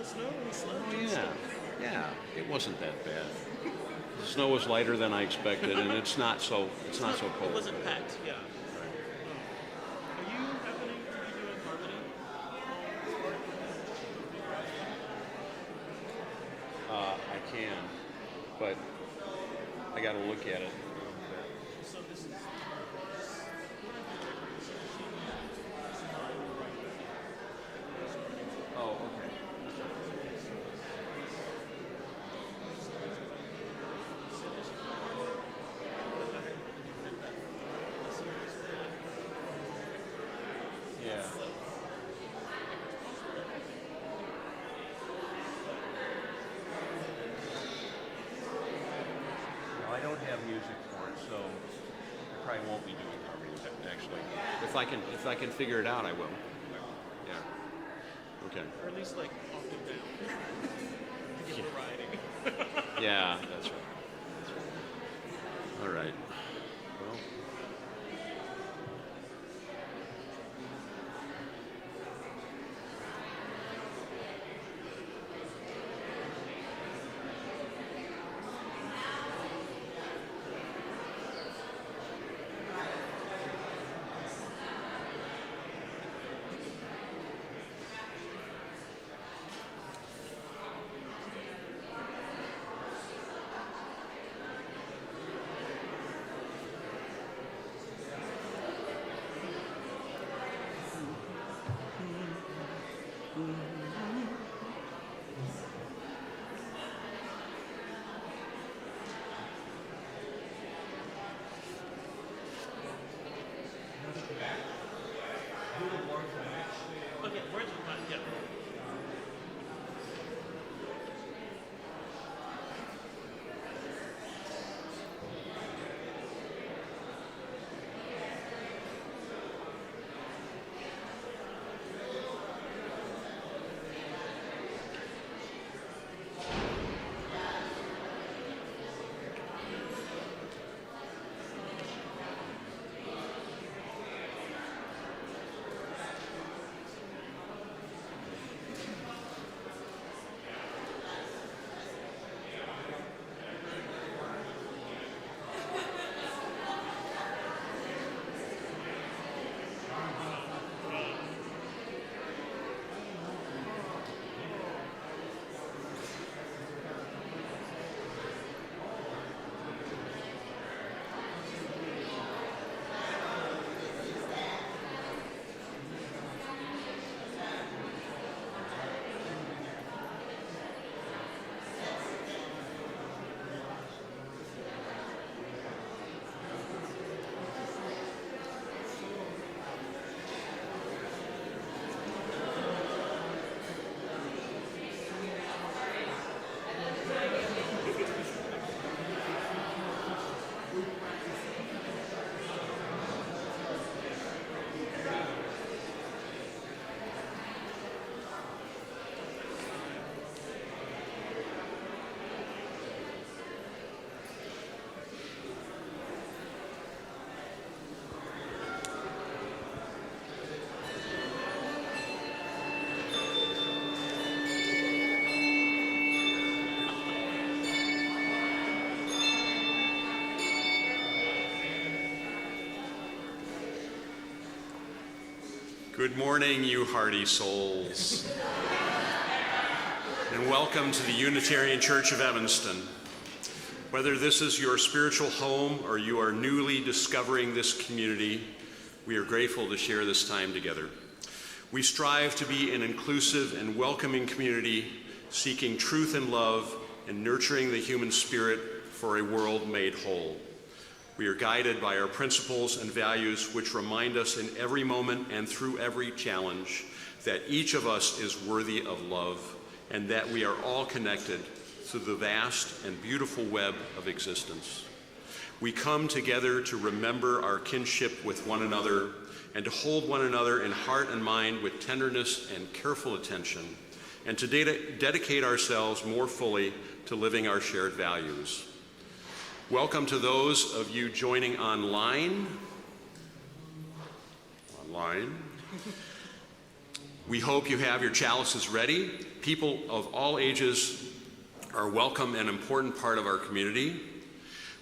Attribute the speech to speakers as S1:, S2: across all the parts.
S1: snow and slush.
S2: Oh, yeah. Yeah, it wasn't that bad. The snow was lighter than I expected, and it's not so cold.
S1: It wasn't packed, yeah.
S2: Right.
S1: Are you happening to be doing harmony?
S2: I can, but I got to look at it.
S1: So this is
S2: Oh, okay. Yeah. No, I don't have music for it, so I probably won't be doing harmony actually. If I can figure it out, I will. Yeah. Okay.
S1: or at least like octave down to get variety.
S2: Yeah, that's right. That's right. All right. Well.
S1: Okay, where's the plan? Yeah.
S3: Good morning, you hearty souls, and welcome to the Unitarian Church of Evanston. Whether this is your spiritual home or you are newly discovering this community, we are grateful to share this time together. We strive to be an inclusive and welcoming community, seeking truth and love and nurturing the human spirit for a world made whole. We are guided by our principles and values, which remind us in every moment and through every challenge that each of us is worthy of love and that we are all connected through the vast and beautiful web of existence. We come together to remember our kinship with one another and to hold one another in heart and mind with tenderness and careful attention, and to dedicate ourselves more fully to living our shared values. Welcome to those of you joining online. We hope you have your chalices ready. People of all ages are welcome and an important part of our community.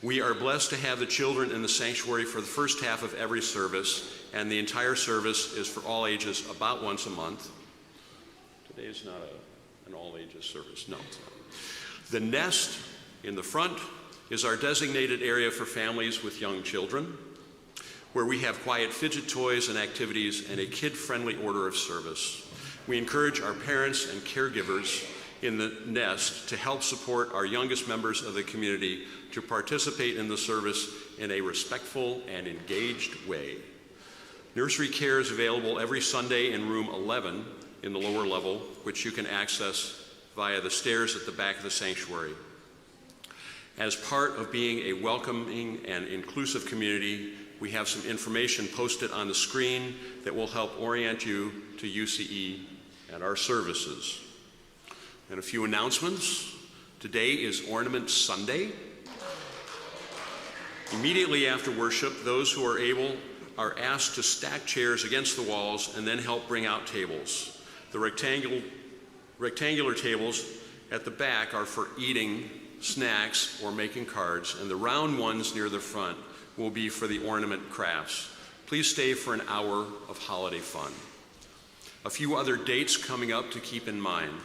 S3: We are blessed to have the children in the sanctuary for the first half of every service, and the entire service is for all ages about once a month. Today is not an all-ages service, no, it's not. The nest in the front is our designated area for families with young children, where we have quiet fidget toys and activities and a kid-friendly order of service. We encourage our parents and caregivers in the nest to help support our youngest members of the community to participate in the service in a respectful and engaged way. Nursery care is available every Sunday in room 11 in the lower level, which you can access via the stairs at the back of the sanctuary. As part of being a welcoming and inclusive community, we have some information posted on the screen that will help orient you to UCE and our services. And a few announcements. Today is Ornament Sunday. Immediately after worship, those who are able are asked to stack chairs against the walls and then help bring out tables. The rectangular tables at the back are for eating snacks or making cards, and the round ones near the front will be for the ornament crafts. Please stay for an hour of holiday fun. A few other dates coming up to keep in mind.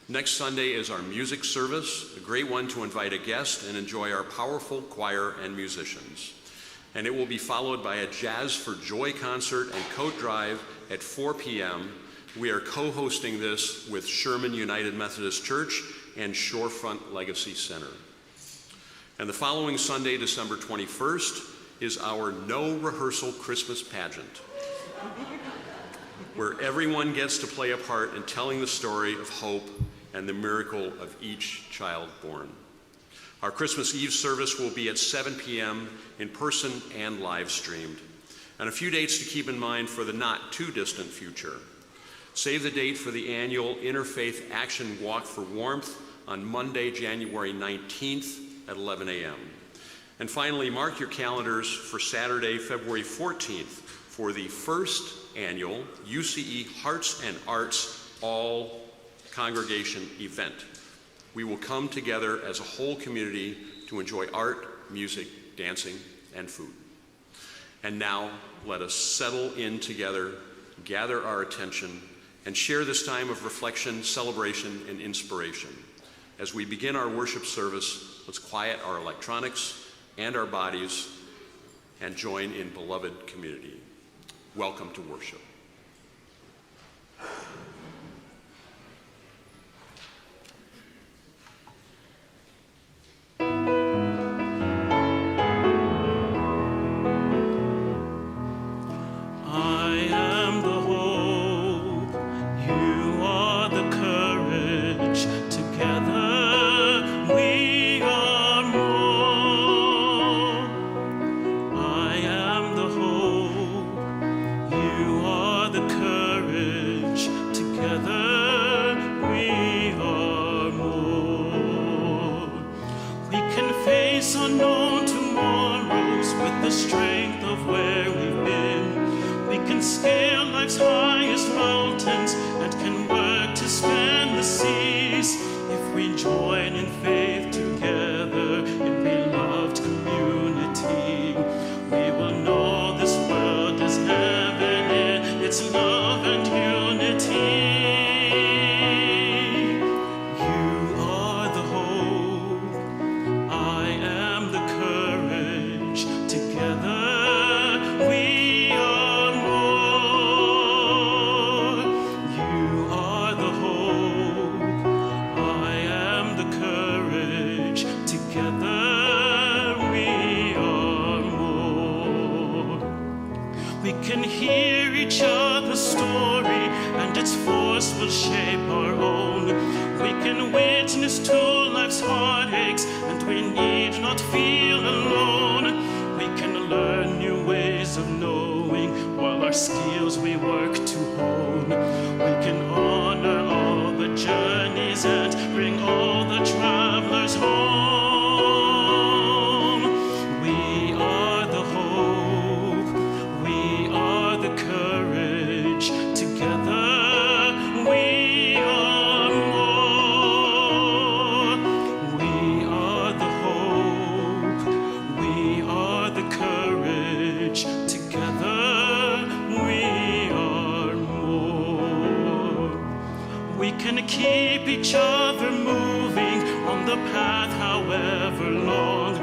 S3: Next Sunday is our music service, a great one to invite a guest and enjoy our powerful choir and musicians. And it will be followed by a Jazz for Joy concert and coat drive at 4 p.m. We are co-hosting this with Sherman United Methodist Church and Shorefront Legacy Center. And the following Sunday, December 21st, is our no rehearsal Christmas pageant, where everyone gets to play a part in telling the story of hope and the miracle of each child born. Our Christmas Eve service will be at 7 p.m. in person and live streamed. And a few dates to keep in mind for the not too distant future. Save the date for the annual Interfaith Action Walk for Warmth on Monday, January 19th at 11 a.m. And finally, mark your calendars for Saturday, February 14th for the first annual UCE Hearts and Arts All Congregation event. We will come together as a whole community to enjoy art, music, dancing, and food. And now, let us settle in together, gather our attention, and share this time of reflection, celebration, and inspiration. As we begin our worship service, let's quiet our electronics and our bodies and join in beloved community. Welcome to worship.
S4: Together each other moving on the path however long.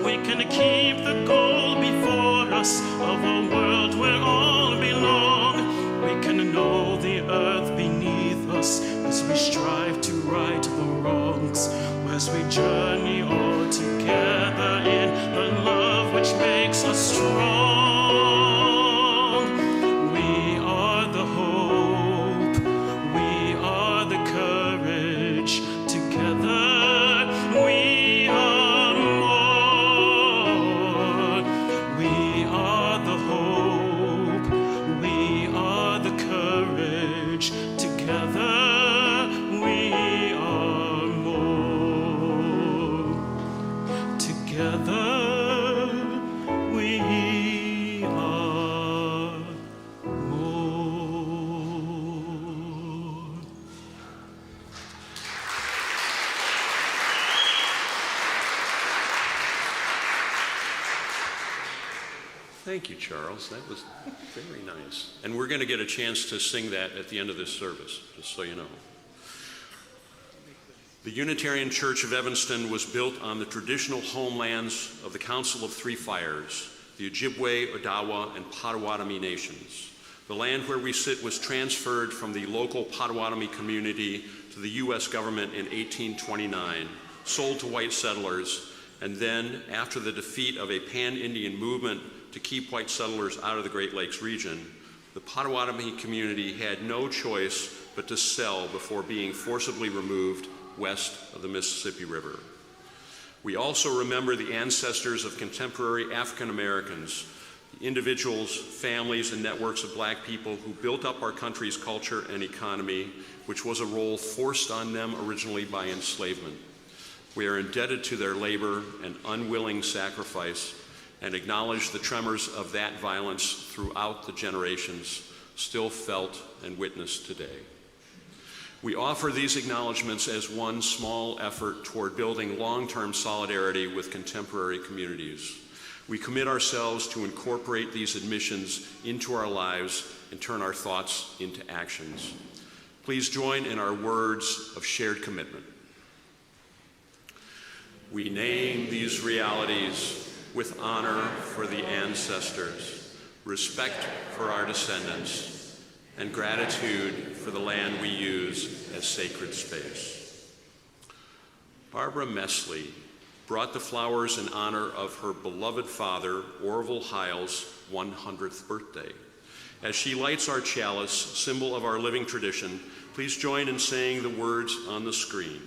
S4: We can keep the goal before us of a world where all belong. We can know the earth beneath us as we strive to right the wrongs, as we journey all together in the love which makes us strong. We are the hope, we are the courage, together we are more. We are the hope, we are the courage, together we are more. Together we are more.
S3: Thank you, Charles. That was very nice. And we're going to get a chance to sing that at the end of this service, just so you know. The Unitarian Church of Evanston was built on the traditional homelands of the Council of Three Fires, the Ojibwe, Odawa, and Potawatomi nations. The land where we sit was transferred from the local Potawatomi community to the U.S. government in 1829, sold to white settlers, and then, after the defeat of a pan-Indian movement to keep white settlers out of the Great Lakes region, the Potawatomi community had no choice but to sell before being forcibly removed west of the Mississippi River. We also remember the ancestors of contemporary African Americans, the individuals, families, and networks of black people who built up our country's culture and economy, which was a role forced on them originally by enslavement. We are indebted to their labor and unwilling sacrifice and acknowledge the tremors of that violence throughout the generations still felt and witnessed today. We offer these acknowledgments as one small effort toward building long-term solidarity with contemporary communities. We commit ourselves to incorporate these admissions into our lives and turn our thoughts into actions. Please join in our words of shared commitment. We name these realities with honor for the ancestors, respect for our descendants, and gratitude for the land we use as sacred space. Barbara Mesley brought the flowers in honor of her beloved father, Orville Hiles' 100th birthday. As she lights our chalice, symbol of our living tradition, please join in saying the words on the screen.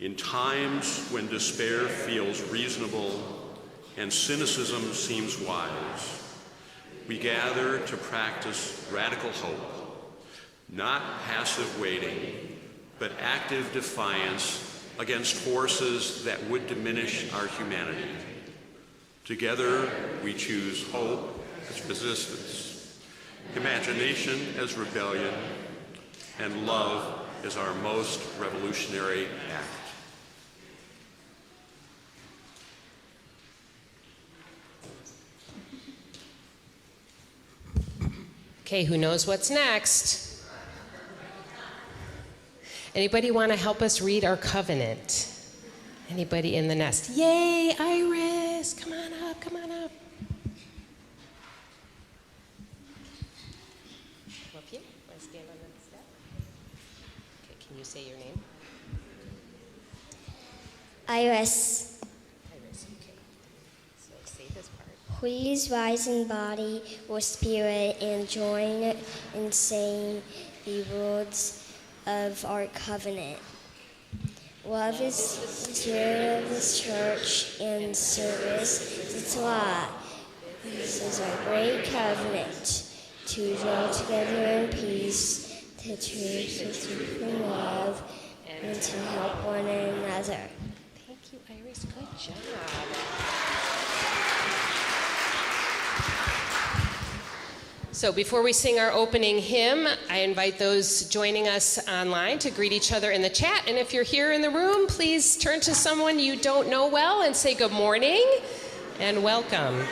S3: In times when despair feels reasonable and cynicism seems wise, we gather to practice radical hope, not passive waiting, but active defiance against forces that would diminish our humanity. Together, we choose hope as resistance, imagination as rebellion, and love as our most revolutionary act.
S5: Okay, who knows what's next? Anybody want to help us read our covenant? Anybody in the nest? Yay, Iris! Come on up, come on up. Come up here. Want to stand on that step? Okay, can you say your name?
S6: Iris.
S5: Iris, okay. So say this part.
S6: Please rise in body or spirit and join in saying the words of our covenant. Love is the spirit of this church and service its law. This is our great covenant, to dwell together in peace, to treat with love, and to help one another.
S5: Thank you, Iris. Good job. So before we sing our opening hymn, I invite those joining us online to greet each other in the chat. And if you're here in the room, please turn to someone you don't know well and say good morning and welcome.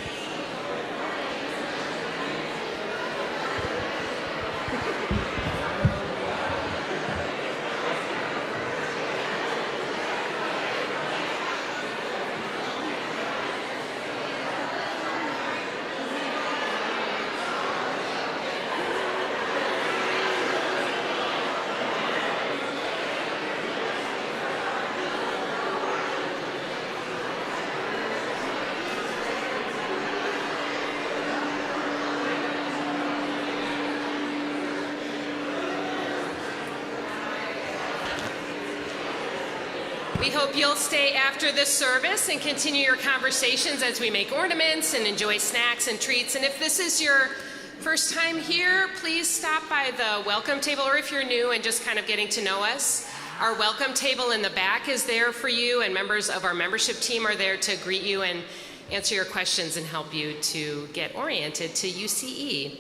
S5: We hope you'll stay after this service and continue your conversations as we make ornaments and enjoy snacks and treats. And if this is your first time here, please stop by the welcome table, or if you're new and just kind of getting to know us, our welcome table in the back is there for you, and members of our membership team are there to greet you and answer your questions and help you to get oriented to UCE.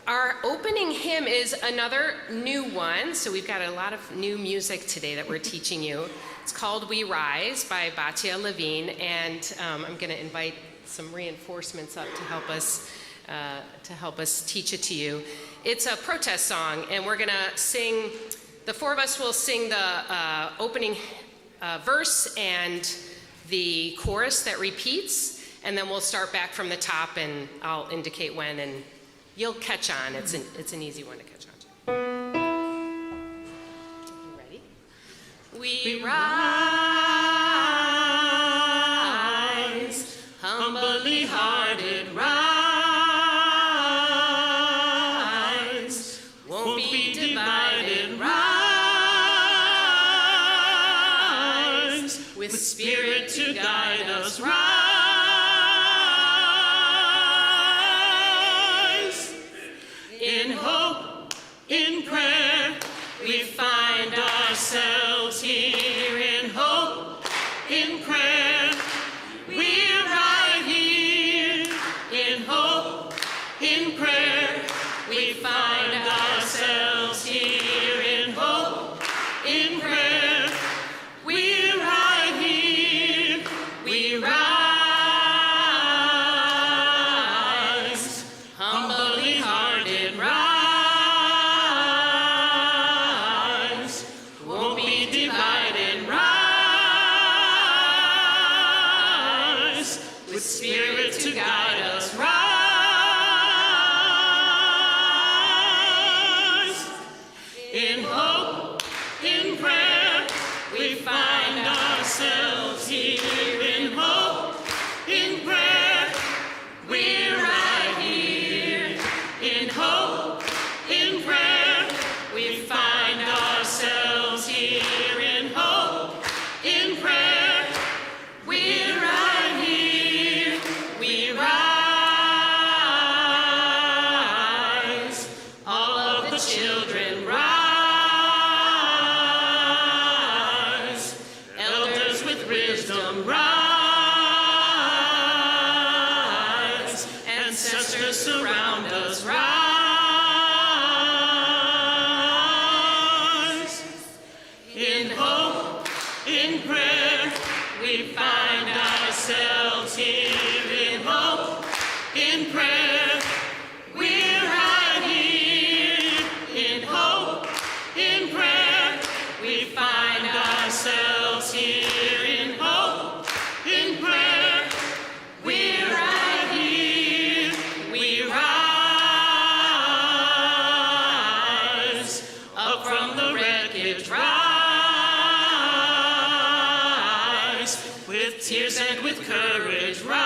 S5: Our opening hymn is another new one, so we've got a lot of new music today that we're teaching you. It's called We Rise by Batya Levine, and I'm going to invite some reinforcements up to help us teach it to you. It's a protest song, and we're going to sing, the four of us will sing the opening verse and the chorus that repeats, and then we'll start back from the top, and I'll indicate when, and you'll catch on. It's an easy one to catch on to. You ready? We rise, humbly hearted rise, won't be divided, rise, with spirit to guide us, rise. In hope, in prayer, we find ourselves here. In hope, in prayer, we're right here. In hope, in prayer, we find ourselves here. In hope, in prayer, we're right here. We rise, humbly hearted rise, won't be divided, rise, with spirit to guide us, rise. In hope, in prayer, we find ourselves here. In hope, in prayer, we're right here. In hope, in prayer, we find ourselves here. In hope, in prayer, we're right here. We rise, all of the children rise, elders with wisdom rise, ancestors surround us, rise. In hope, in prayer, we find ourselves here. In hope, in prayer, we're right here. In hope, in prayer, we find ourselves here. In hope, in prayer, we're right here. We rise, up from the wreckage, rise, with tears and with courage, rise,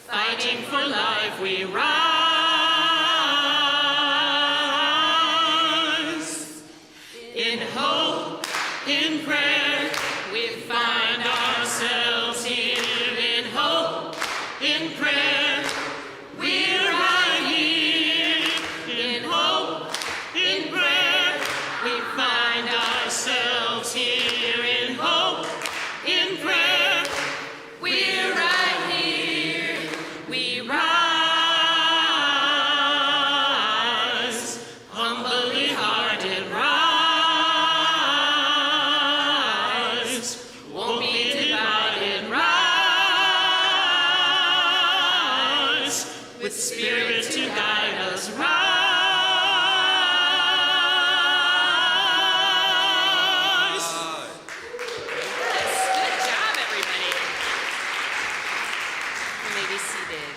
S5: fighting for life, we rise. In hope, in prayer, we find ourselves here. In hope, in prayer, we're right here. In hope, in prayer, we find ourselves here. In hope, in prayer, we're right here. We rise, humbly hearted rise, won't be divided, rise, with spirit to guide us, rise. Yes, good job, everybody. You may be seated.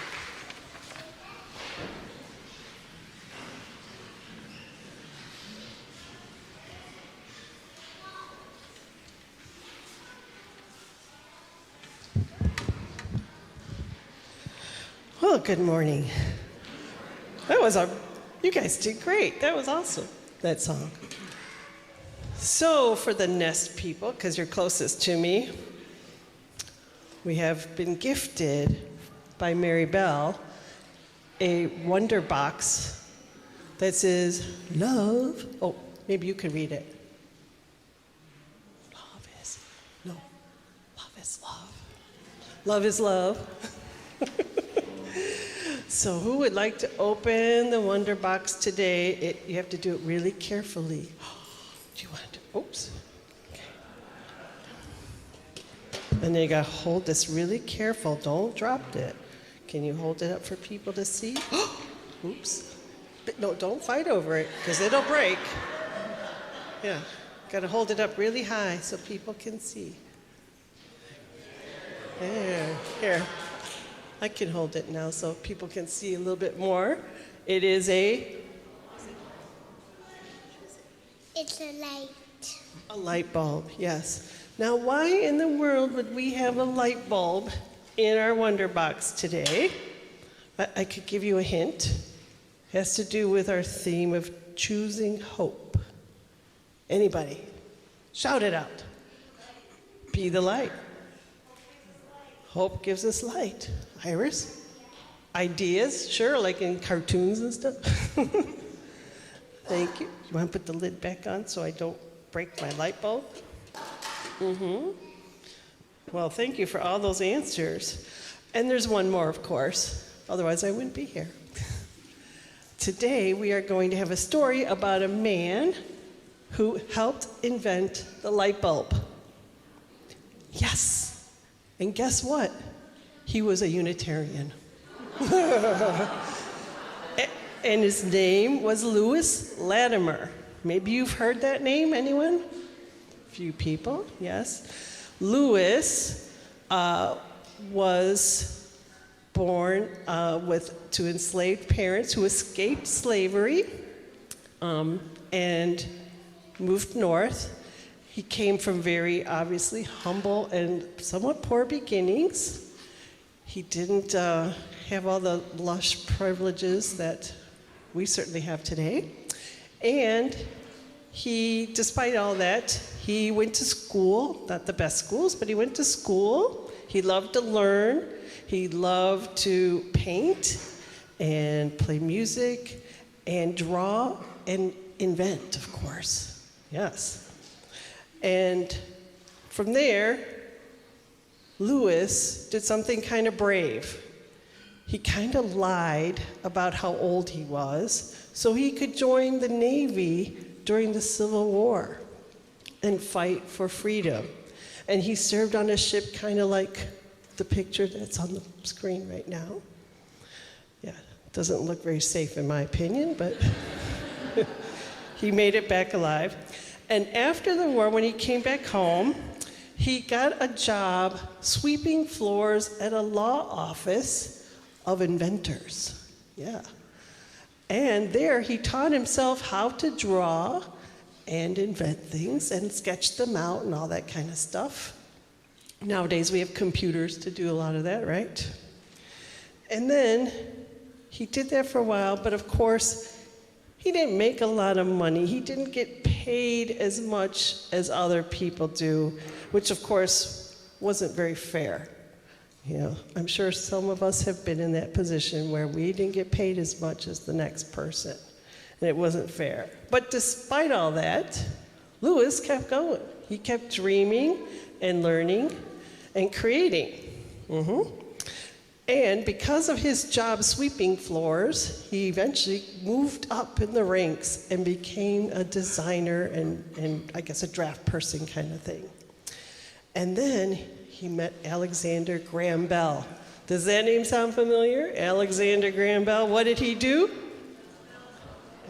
S7: Well, good morning. You guys did great. That was awesome, that song. So for the Nest people, because you're closest to me, we have been gifted by Mary Bell a wonder box that says love. Oh, maybe you can read it. Love is love. Love is love. So who would like to open the wonder box today? You have to do it really carefully. Do you want to? Oops. Okay. And then you got to hold this really careful. Don't drop it. Can you hold it up for people to see? Oops. But no, don't fight over it because it'll break. Yeah. Got to hold it up really high so people can see. There. Here. I can hold it now so people can see a little bit more. It is
S6: It's a light.
S7: a light bulb, yes. Now, why in the world would we have a light bulb in our Wonder Box today? I could give you a hint. It has to do with our theme of choosing hope. Anybody? Shout it out. Be the light. Hope gives us light. Iris? Ideas? Sure, like in cartoons and stuff. Thank you. You want to put the lid back on so I don't break my light bulb? Mm-hmm. Well, thank you for all those answers. And there's one more, of course. Otherwise, I wouldn't be here. Today, we are going to have a story about a man who helped invent the light bulb. Yes. And guess what? He was a Unitarian. And his name was Louis Latimer. Maybe you've heard that name, anyone? A few people, yes. Louis was born to enslaved parents who escaped slavery and moved north. He came from very obviously humble and somewhat poor beginnings. He didn't have all the lush privileges that we certainly have today. And despite all that, he went to school, not the best schools, but he went to school. He loved to learn. He loved to paint and play music and draw and invent, of course. Yes. And from there, Louis did something kind of brave. He kind of lied about how old he was so he could join the Navy during the Civil War and fight for freedom. And he served on a ship kind of like the picture that's on the screen right now. Yeah, doesn't look very safe in my opinion, but he made it back alive. And after the war, when he came back home, he got a job sweeping floors at a law office of inventors. Yeah. And there he taught himself how to draw and invent things and sketch them out and all that kind of stuff. Nowadays we have computers to do a lot of that, right? And then he did that for a while, but of course he didn't make a lot of money. He didn't get paid as much as other people do, which of course wasn't very fair. You know, I'm sure some of us have been in that position where we didn't get paid as much as the next person, and it wasn't fair. But despite all that, Louis kept going. He kept dreaming and learning and creating. And because of his job sweeping floors, he eventually moved up in the ranks and became a designer and I guess a draft person kind of thing. And then he met Alexander Graham Bell. Does that name sound familiar? Alexander Graham Bell. What did he do?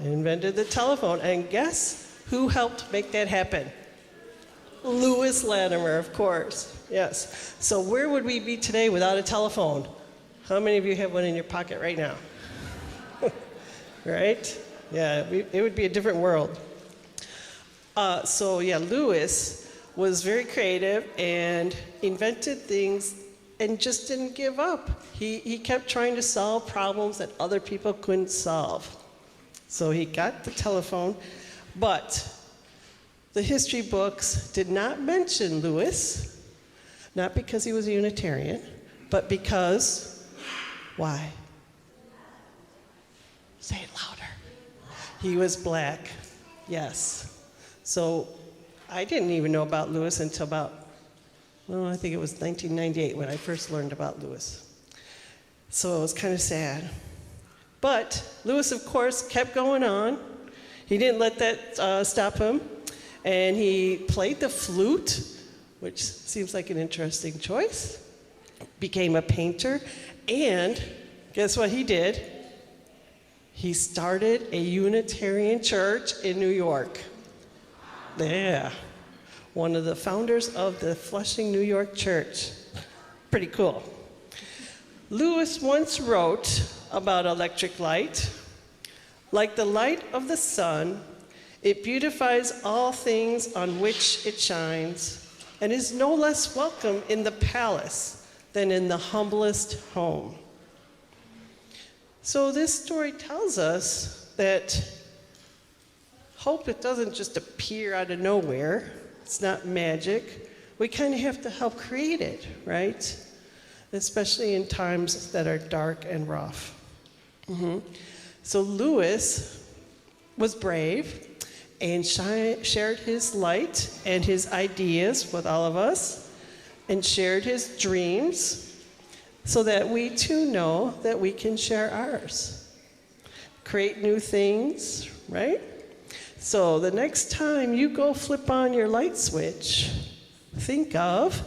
S7: Invented the telephone. And guess who helped make that happen? Louis Latimer, of course. Yes. So where would we be today without a telephone? How many of you have one in your pocket right now? Right? Yeah, it would be a different world. Louis was very creative and invented things and just didn't give up. He kept trying to solve problems that other people couldn't solve. So he got the telephone, but the history books did not mention Lewis, not because he was a Unitarian, but because, why? Say it louder. He was black, yes. So I didn't even know about Lewis until about, well, I think it was 1998 when I first learned about Lewis. So it was kind of sad. But Lewis, of course, kept going on. He didn't let that stop him. And he played the flute, which seems like an interesting choice. Became a painter. And guess what he did? He started a Unitarian church in New York. Yeah. One of the founders of the Flushing, New York church. Pretty cool. Lewis once wrote about electric light. Like the light of the sun, it beautifies all things on which it shines, and is no less welcome in the palace than in the humblest home. So this story tells us that hope, it doesn't just appear out of nowhere. It's not magic. We kind of have to help create it, right? Especially in times that are dark and rough. So Lewis was brave and shared his light and his ideas with all of us, and shared his dreams so that we too know that we can share ours. Create new things, right? So the next time you go flip on your light switch, think of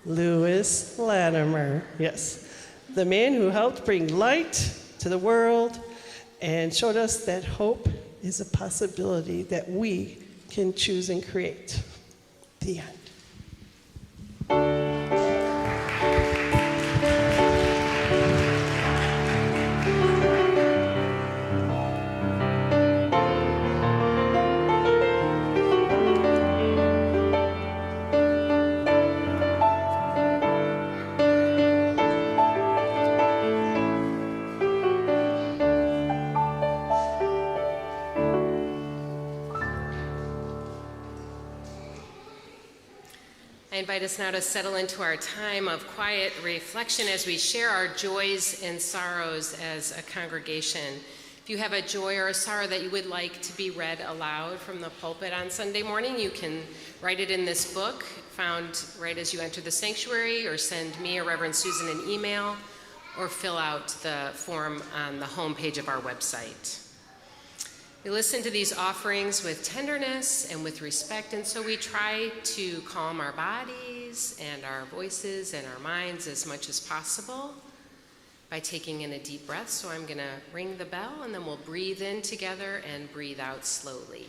S7: Lewis Latimer. Yes, the man who helped bring light to the world and showed us that hope is a possibility that we can choose and create. The end.
S5: I invite us now to settle into our time of quiet reflection as we share our joys and sorrows as a congregation. If you have a joy or a sorrow that you would like to be read aloud from the pulpit on Sunday morning, you can write it in this book, found right as you enter the sanctuary, or send me or Reverend Susan an email, or fill out the form on the homepage of our website. We listen to these offerings with tenderness and with respect, and so we try to calm our bodies and our voices and our minds as much as possible by taking in a deep breath. So I'm going to ring the bell, and then we'll breathe in together and breathe out slowly.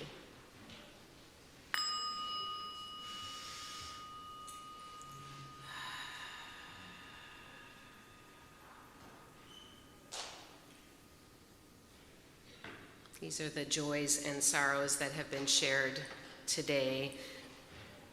S5: These are the joys and sorrows that have been shared today.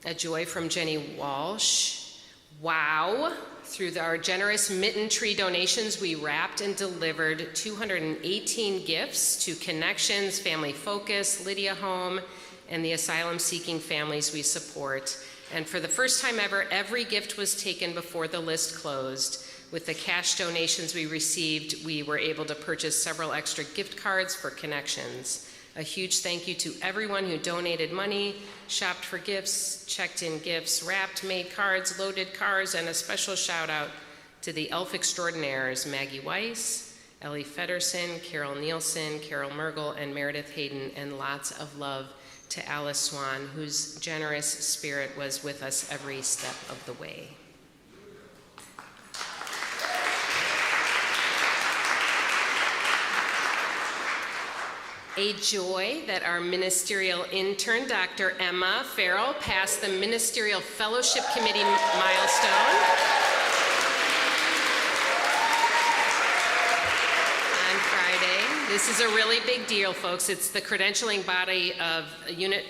S5: A joy from Jenny Walsh. Wow! Through our generous mitten tree donations, we wrapped and delivered 218 gifts to Connections, Family Focus, Lydia Home, and the asylum-seeking families we support. And for the first time ever, every gift was taken before the list closed. With the cash donations we received, we were able to purchase several extra gift cards for Connections. A huge thank you to everyone who donated money, shopped for gifts, checked in gifts, wrapped, made cards, loaded cars, and a special shout out to the elf extraordinaires, Maggie Weiss, Ellie Fedderson, Carol Nielsen, Carol Mergel, and Meredith Hayden, and lots of love to Alice Swan, whose generous spirit was with us every step of the way. A joy that our ministerial intern, Dr. Emma Farrell, passed the Ministerial Fellowship Committee milestone on Friday. This is a really big deal, folks. It's the credentialing body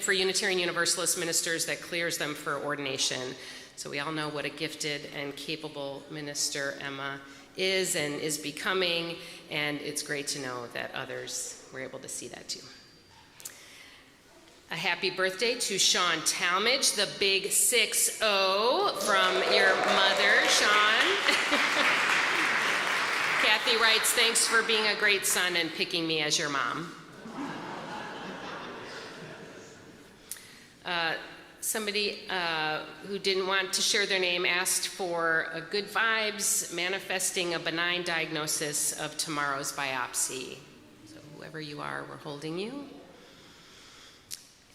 S5: for Unitarian Universalist ministers that clears them for ordination. So we all know what a gifted and capable minister Emma is and is becoming, and it's great to know that others were able to see that too. A happy birthday to Sean Talmadge, the big 6-0 from your mother, Sean. Kathy writes, thanks for being a great son and picking me as your mom. Somebody who didn't want to share their name asked for a good vibes manifesting a benign diagnosis of tomorrow's biopsy. So whoever you are, we're holding you.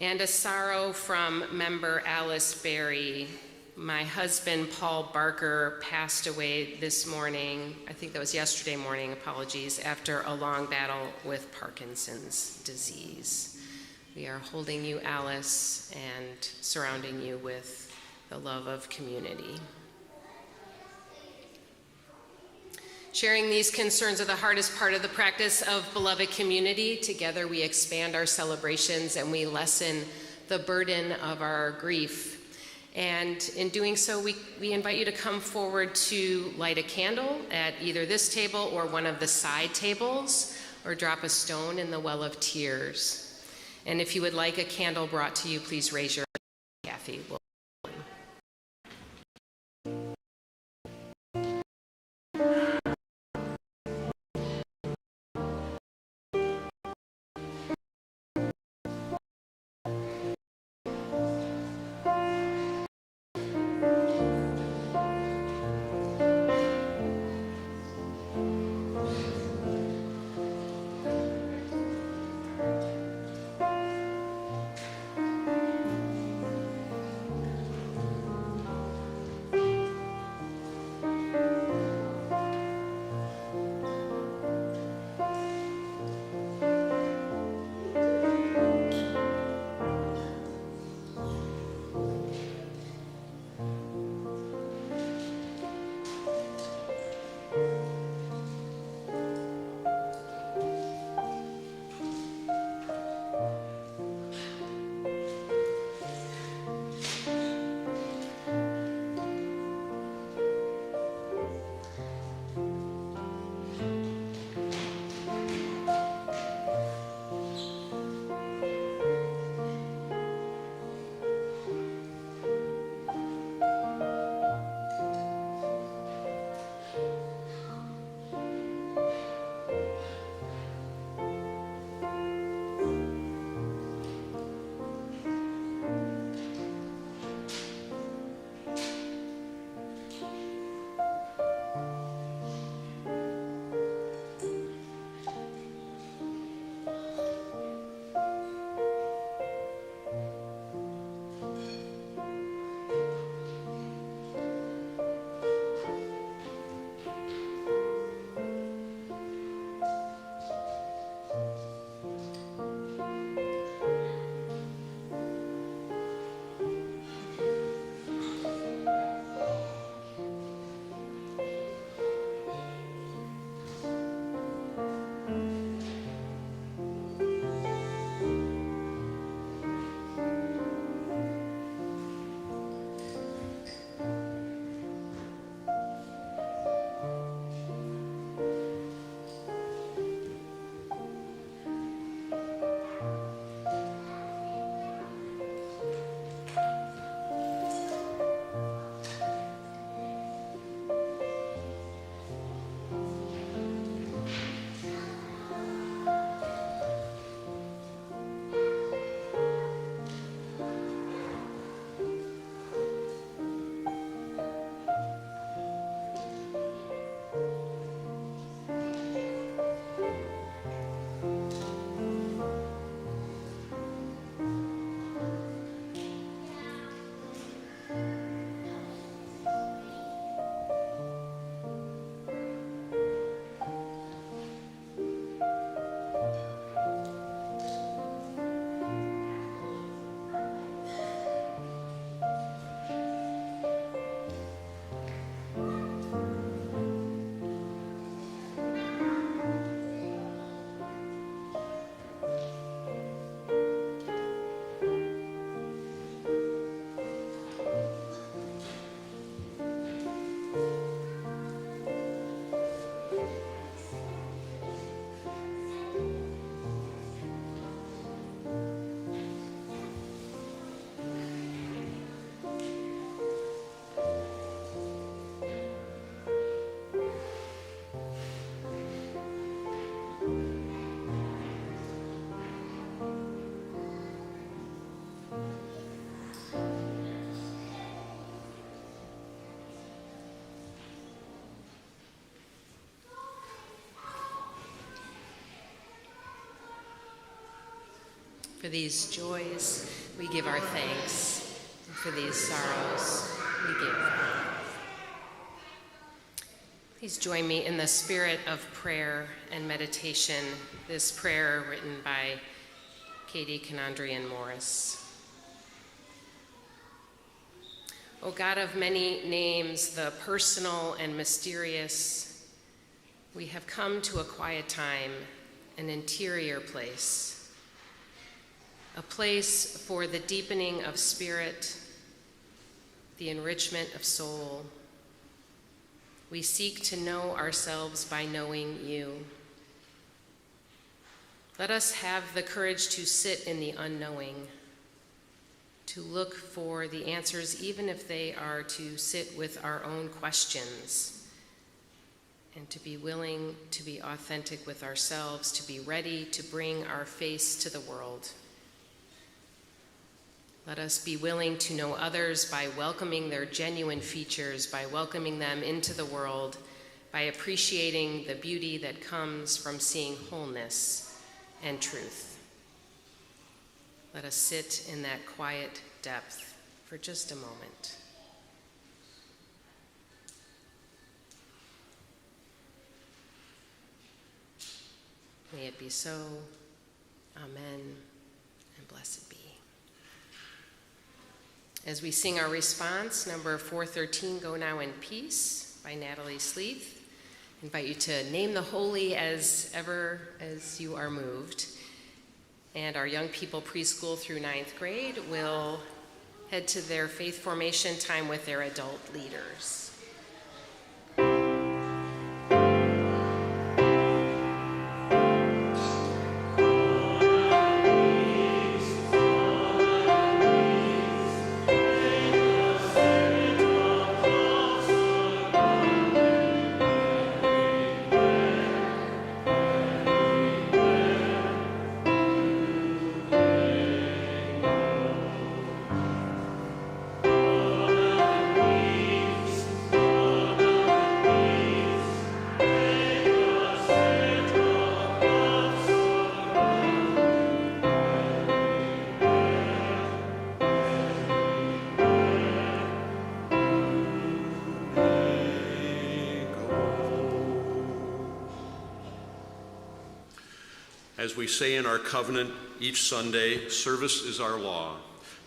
S5: And a sorrow from member Alice Berry. My husband, Paul Barker, passed away this morning. I think that was yesterday morning, apologies, after a long battle with Parkinson's disease. We are holding you, Alice, and surrounding you with the love of community. Sharing these concerns are the hardest part of the practice of beloved community. Together we expand our celebrations and we lessen the burden of our grief. And in doing so, we invite you to come forward to light a candle at either this table or one of the side tables, or drop a stone in the well of tears. And if you would like a candle brought to you, please raise your hand. Kathy will. For these joys, we give our thanks. And for these sorrows, we give. Please join me in the spirit of prayer and meditation, this prayer written by Katie Conondrian Morris. O God of many names, the personal and mysterious, we have come to a quiet time, an interior place, a place for the deepening of spirit, the enrichment of soul. We seek to know ourselves by knowing you. Let us have the courage to sit in the unknowing, to look for the answers, even if they are to sit with our own questions, and to be willing to be authentic with ourselves, to be ready to bring our face to the world. Let us be willing to know others by welcoming their genuine features, by welcoming them into the world, by appreciating the beauty that comes from seeing wholeness and truth. Let us sit in that quiet depth for just a moment. May it be so. Amen, and blessed be. As we sing our response, number 413, Go Now in Peace, by Natalie Sleeth. I invite you to name the holy as ever as you are moved. And our young people preschool through 9th grade will head to their faith formation time with their adult leaders.
S3: As we say in our covenant each Sunday, service is our law.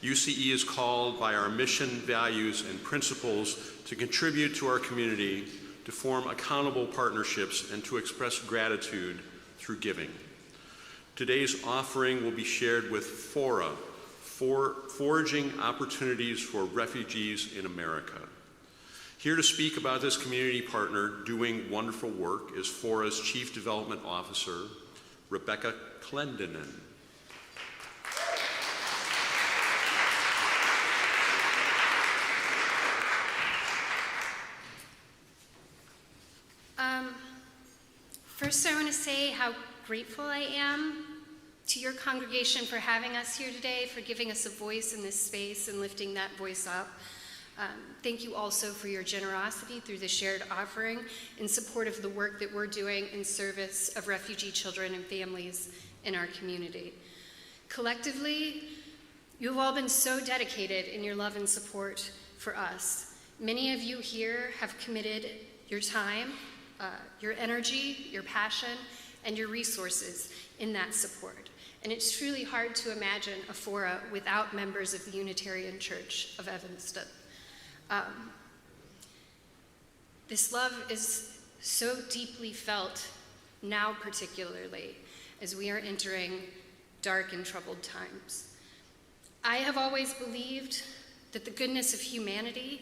S3: UCE is called by our mission, values, and principles to contribute to our community, to form accountable partnerships, and to express gratitude through giving. Today's offering will be shared with FORA, Foraging Opportunities for Refugees in America. Here to speak about this community partner doing wonderful work is FORA's Chief Development Officer, Rebecca Clendenin.
S8: First, I want to say how grateful I am to your congregation for having us here today, for giving us a voice in this space and lifting that voice up. Thank you also for your generosity through the shared offering in support of the work that we're doing in service of refugee children and families in our community. Collectively, you've all been so dedicated in your love and support for us. Many of you here have committed your time, your energy, your passion, and your resources in that support. And it's truly hard to imagine a FORA without members of the Unitarian Church of Evanston. This love is so deeply felt now, particularly as we are entering dark and troubled times. I have always believed that the goodness of humanity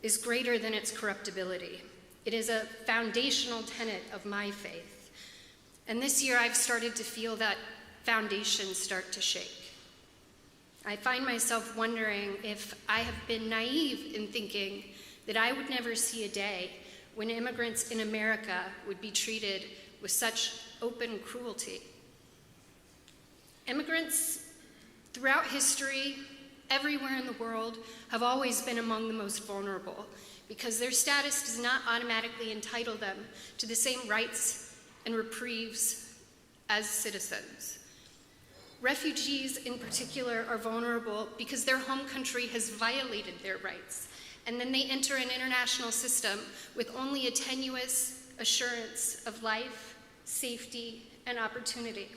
S8: is greater than its corruptibility. It is a foundational tenet of my faith. And this year I've started to feel that foundation start to shake. I find myself wondering if I have been naive in thinking that I would never see a day when immigrants in America would be treated with such open cruelty. Immigrants throughout history, everywhere in the world, have always been among the most vulnerable because their status does not automatically entitle them to the same rights and reprieves as citizens. Refugees in particular are vulnerable because their home country has violated their rights, and then they enter an international system with only a tenuous assurance of life, safety, and opportunity.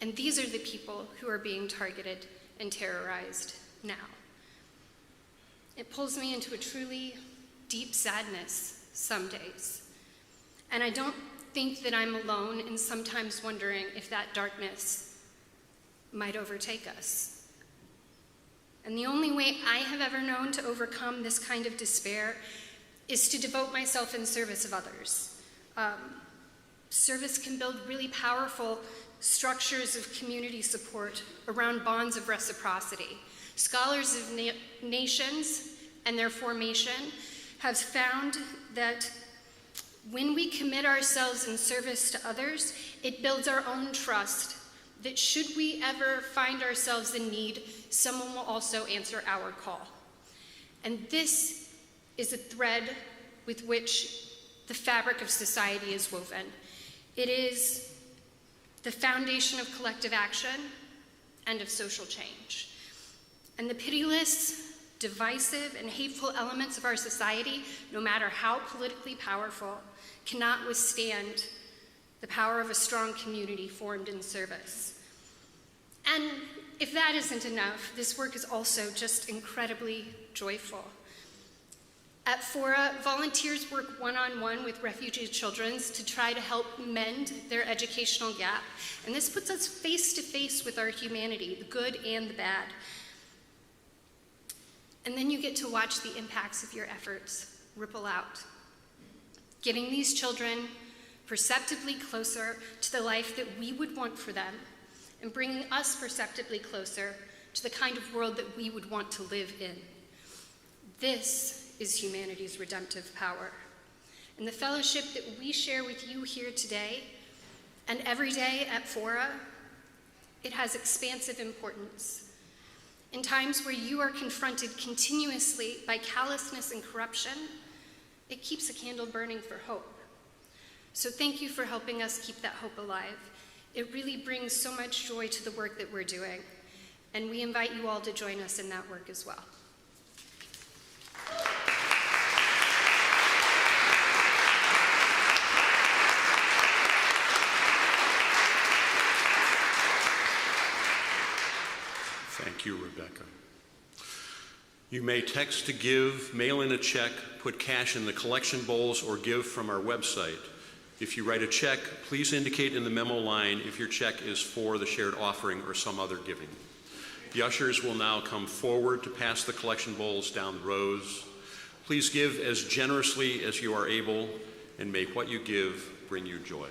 S8: And these are the people who are being targeted and terrorized now. It pulls me into a truly deep sadness some days. And I don't think that I'm alone in sometimes wondering if that darkness might overtake us. And the only way I have ever known to overcome this kind of despair is to devote myself in service of others. Service can build really powerful structures of community support around bonds of reciprocity. Scholars of nations and their formation have found that when we commit ourselves in service to others, it builds our own trust that should we ever find ourselves in need, someone will also answer our call. And this is a thread with which the fabric of society is woven. It is the foundation of collective action and of social change. And the pitiless, divisive, and hateful elements of our society, no matter how politically powerful, cannot withstand the power of a strong community formed in service. And if that isn't enough, this work is also just incredibly joyful. At Fora, volunteers work one-on-one with refugee children to try to help mend their educational gap. And this puts us face-to-face with our humanity, the good and the bad. And then you get to watch the impacts of your efforts ripple out, getting these children perceptibly closer to the life that we would want for them, and bringing us perceptibly closer to the kind of world that we would want to live in. This is humanity's redemptive power. And the fellowship that we share with you here today and every day at Fora, it has expansive importance. In times where you are confronted continuously by callousness and corruption, it keeps a candle burning for hope. So thank you for helping us keep that hope alive. It really brings so much joy to the work that we're doing, and we invite you all to join us in that work as well.
S3: Thank you, Rebecca. You may text to give, mail in a check, put cash in the collection bowls, or give from our website. If you write a check, please indicate in the memo line if your check is for the shared offering or some other giving. The ushers will now come forward to pass the collection bowls down the rows. Please give as generously as you are able, and may what you give bring you joy.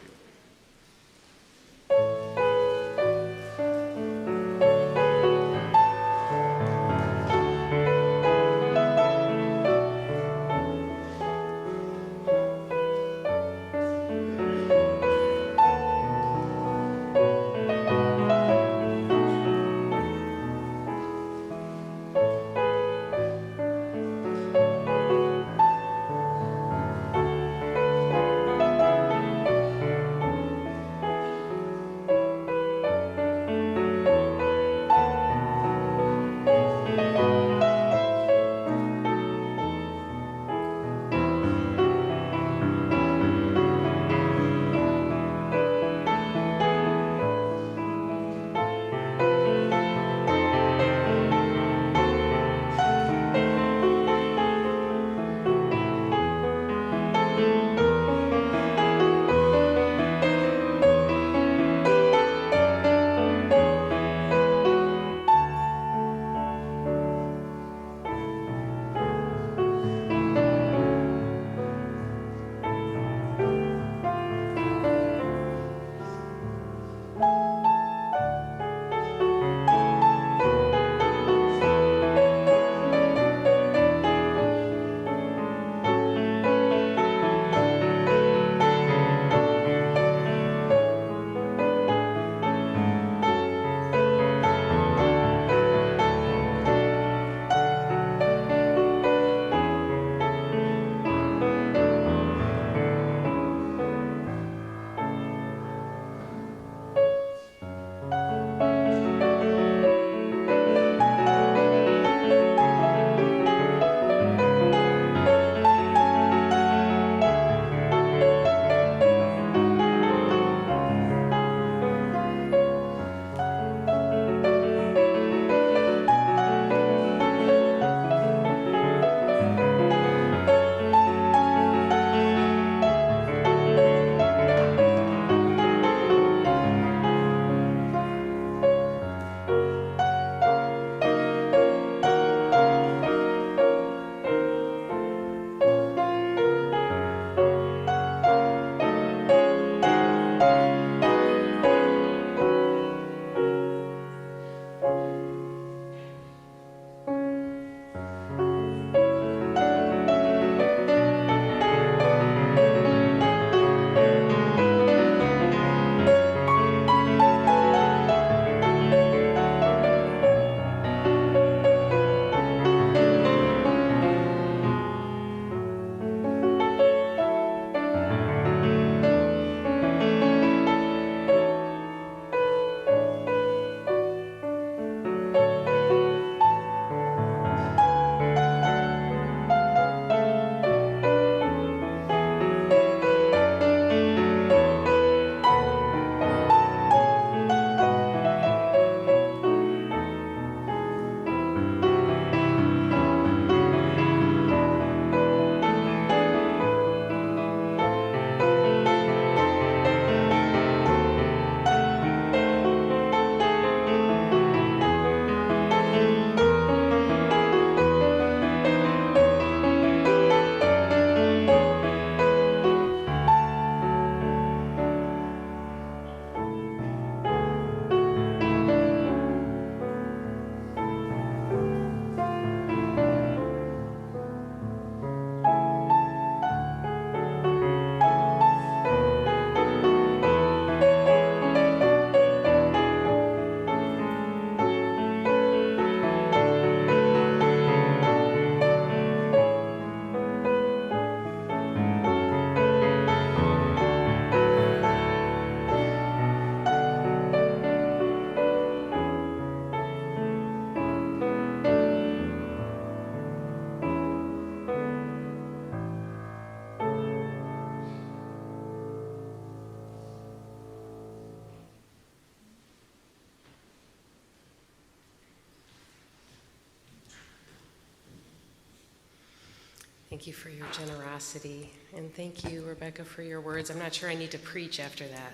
S5: Thank you for your generosity. And thank you, Rebecca, for your words. I'm not sure I need to preach after that.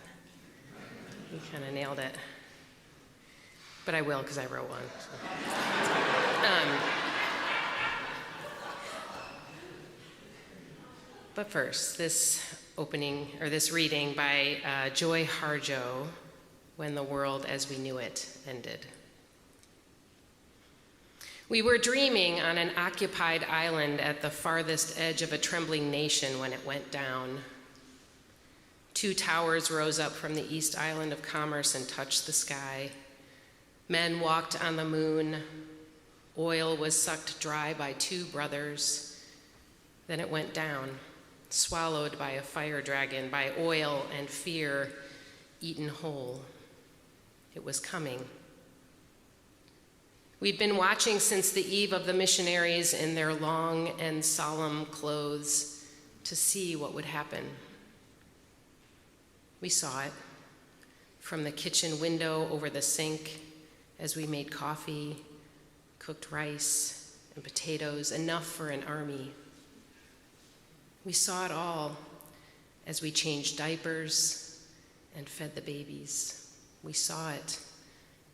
S5: You kind of nailed it. But I will, because I wrote one. But first, this reading by Joy Harjo, When the World as We Knew It Ended. We were dreaming on an occupied island at the farthest edge of a trembling nation when it went down. 2 towers rose up from the East Island of Commerce and touched the sky. Men walked on the moon. Oil was sucked dry by 2 brothers. Then it went down, swallowed by a fire dragon, by oil and fear, eaten whole. It was coming. We'd been watching since the eve of the missionaries in their long and solemn clothes to see what would happen. We saw it from the kitchen window over the sink as we made coffee, cooked rice and potatoes, enough for an army. We saw it all as we changed diapers and fed the babies. We saw it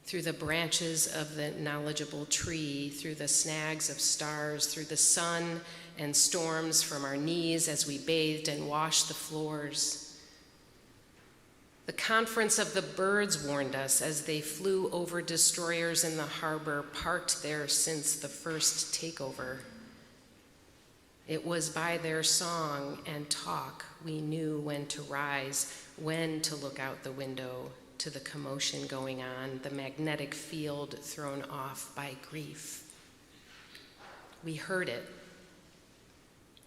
S5: through the branches of the knowledgeable tree, through the snags of stars, through the sun and storms from our knees as we bathed and washed the floors. The conference of the birds warned us as they flew over destroyers in the harbor, parked there since the first takeover. It was by their song and talk we knew when to rise, when to look out the window to the commotion going on, the magnetic field thrown off by grief. We heard it,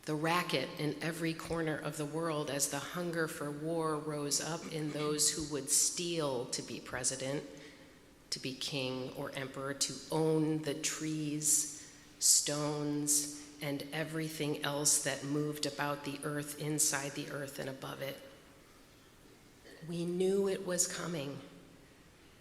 S5: the racket in every corner of the world as the hunger for war rose up in those who would steal to be president, to be king or emperor, to own the trees, stones, and everything else that moved about the earth, inside the earth and above it. We knew it was coming,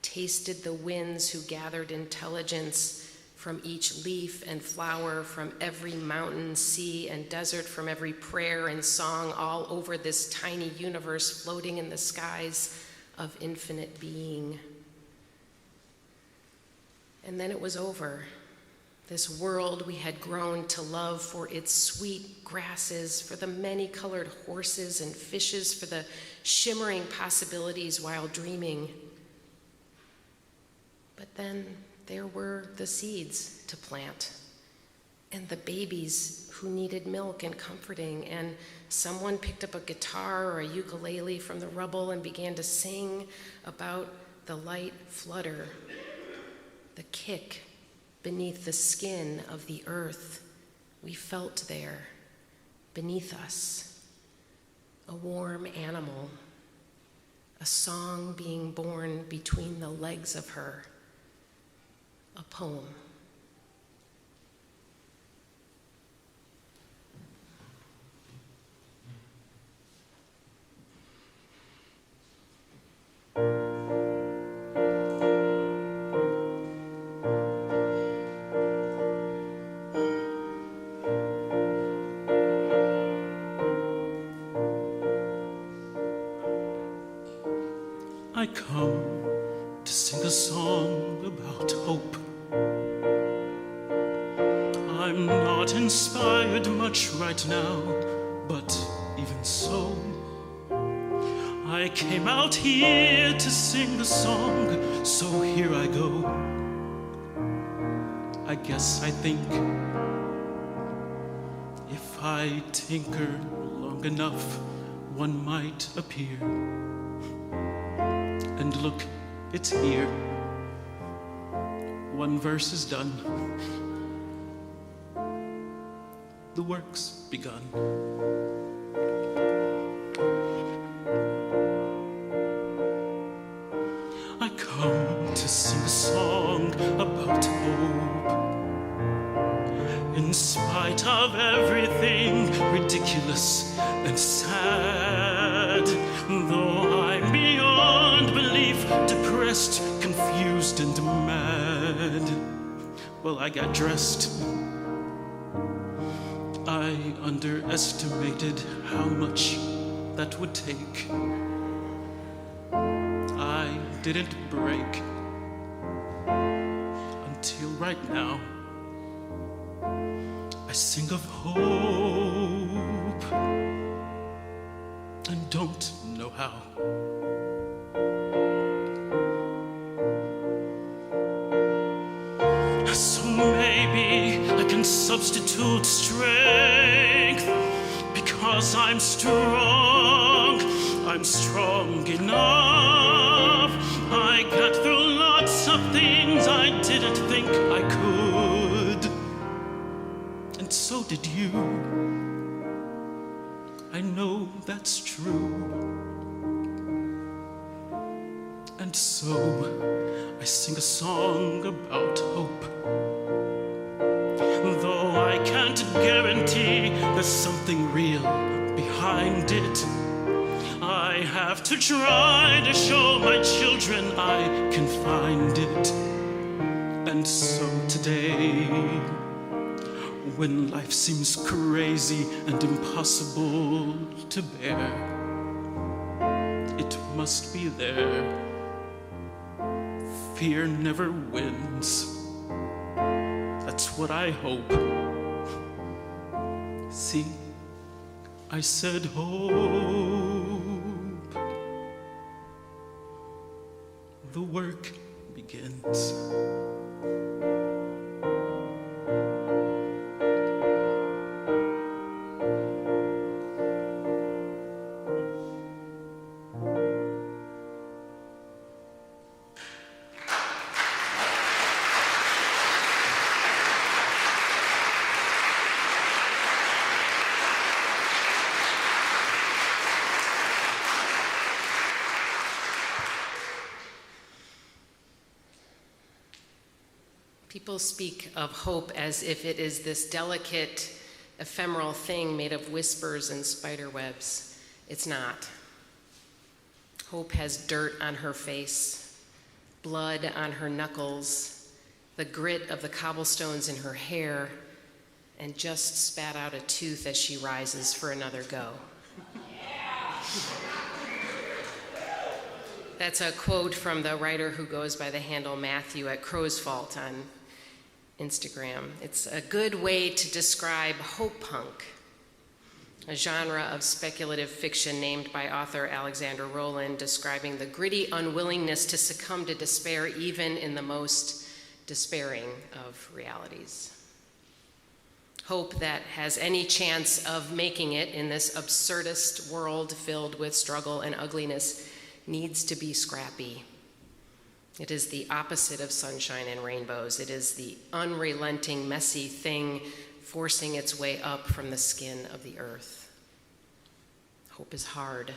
S5: tasted the winds who gathered intelligence from each leaf and flower, from every mountain, sea, and desert, from every prayer and song all over this tiny universe floating in the skies of infinite being. And then it was over. This world we had grown to love for its sweet grasses, for the many-colored horses and fishes, for the shimmering possibilities while dreaming. But then there were the seeds to plant, and the babies who needed milk and comforting, and someone picked up a guitar or a ukulele from the rubble and began to sing about the light flutter, the kick beneath the skin of the earth we felt there beneath us, a warm animal, a song being born between the legs of her, a poem.
S4: I come to sing a song about hope. I'm not inspired much right now, but even so, I came out here to sing the song, so here I go. I guess I think if I tinker long enough, one might appear. And look, it's here. One verse is done. The work's begun. I come to sing a song about hope. In spite of everything ridiculous and sad, though I'm beyond belief, depressed, confused, and mad. Well, I got dressed. I underestimated how much that would take. I didn't break until right now. I sing of hope and don't know how. So maybe I can substitute strength because I'm strong enough. I got through lots of things I didn't think I could. And so did you. I know that's true. And so I sing a song about hope. Though I can't guarantee there's something real behind it, I have to try to show my children I can find it. And so today, when life seems crazy and impossible to bear, it must be there. Fear never wins. That's what I hope. See, I said hope. The work begins.
S5: People speak of hope as if it is this delicate, ephemeral thing made of whispers and spider webs. It's not. Hope has dirt on her face, blood on her knuckles, the grit of the cobblestones in her hair, and just spat out a tooth as she rises for another go. That's a quote from the writer who goes by the handle Matthew at Crow's Fault on Instagram. It's a good way to describe hope punk, a genre of speculative fiction named by author Alexander Rowland, describing the gritty unwillingness to succumb to despair even in the most despairing of realities. Hope that has any chance of making it in this absurdist world filled with struggle and ugliness needs to be scrappy. It is the opposite of sunshine and rainbows. It is the unrelenting, messy thing forcing its way up from the skin of the earth. Hope is hard.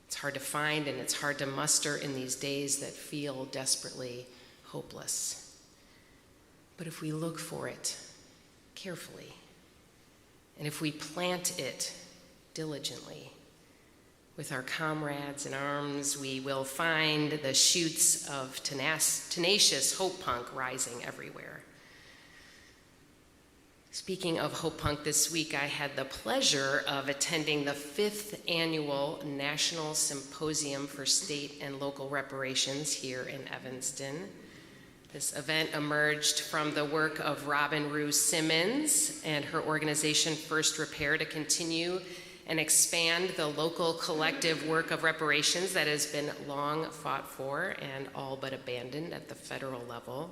S5: It's hard to find and it's hard to muster in these days that feel desperately hopeless. But if we look for it carefully, and if we plant it diligently, with our comrades in arms, we will find the shoots of tenacious hope punk rising everywhere. Speaking of hope punk, this week I had the pleasure of attending the 5th annual National Symposium for State and Local Reparations here in Evanston. This event emerged from the work of Robin Rue Simmons and her organization First Repair to continue and expand the local collective work of reparations that has been long fought for and all but abandoned at the federal level.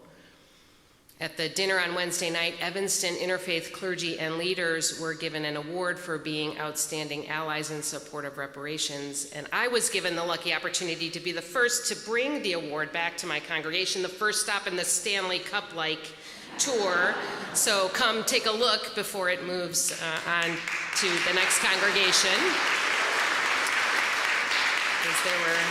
S5: At the dinner on Wednesday night, Evanston interfaith clergy and leaders were given an award for being outstanding allies in support of reparations, and I was given the lucky opportunity to be the first to bring the award back to my congregation, the first stop in the Stanley Cup-like tour. So come take a look before it moves on to the next congregation. Because there were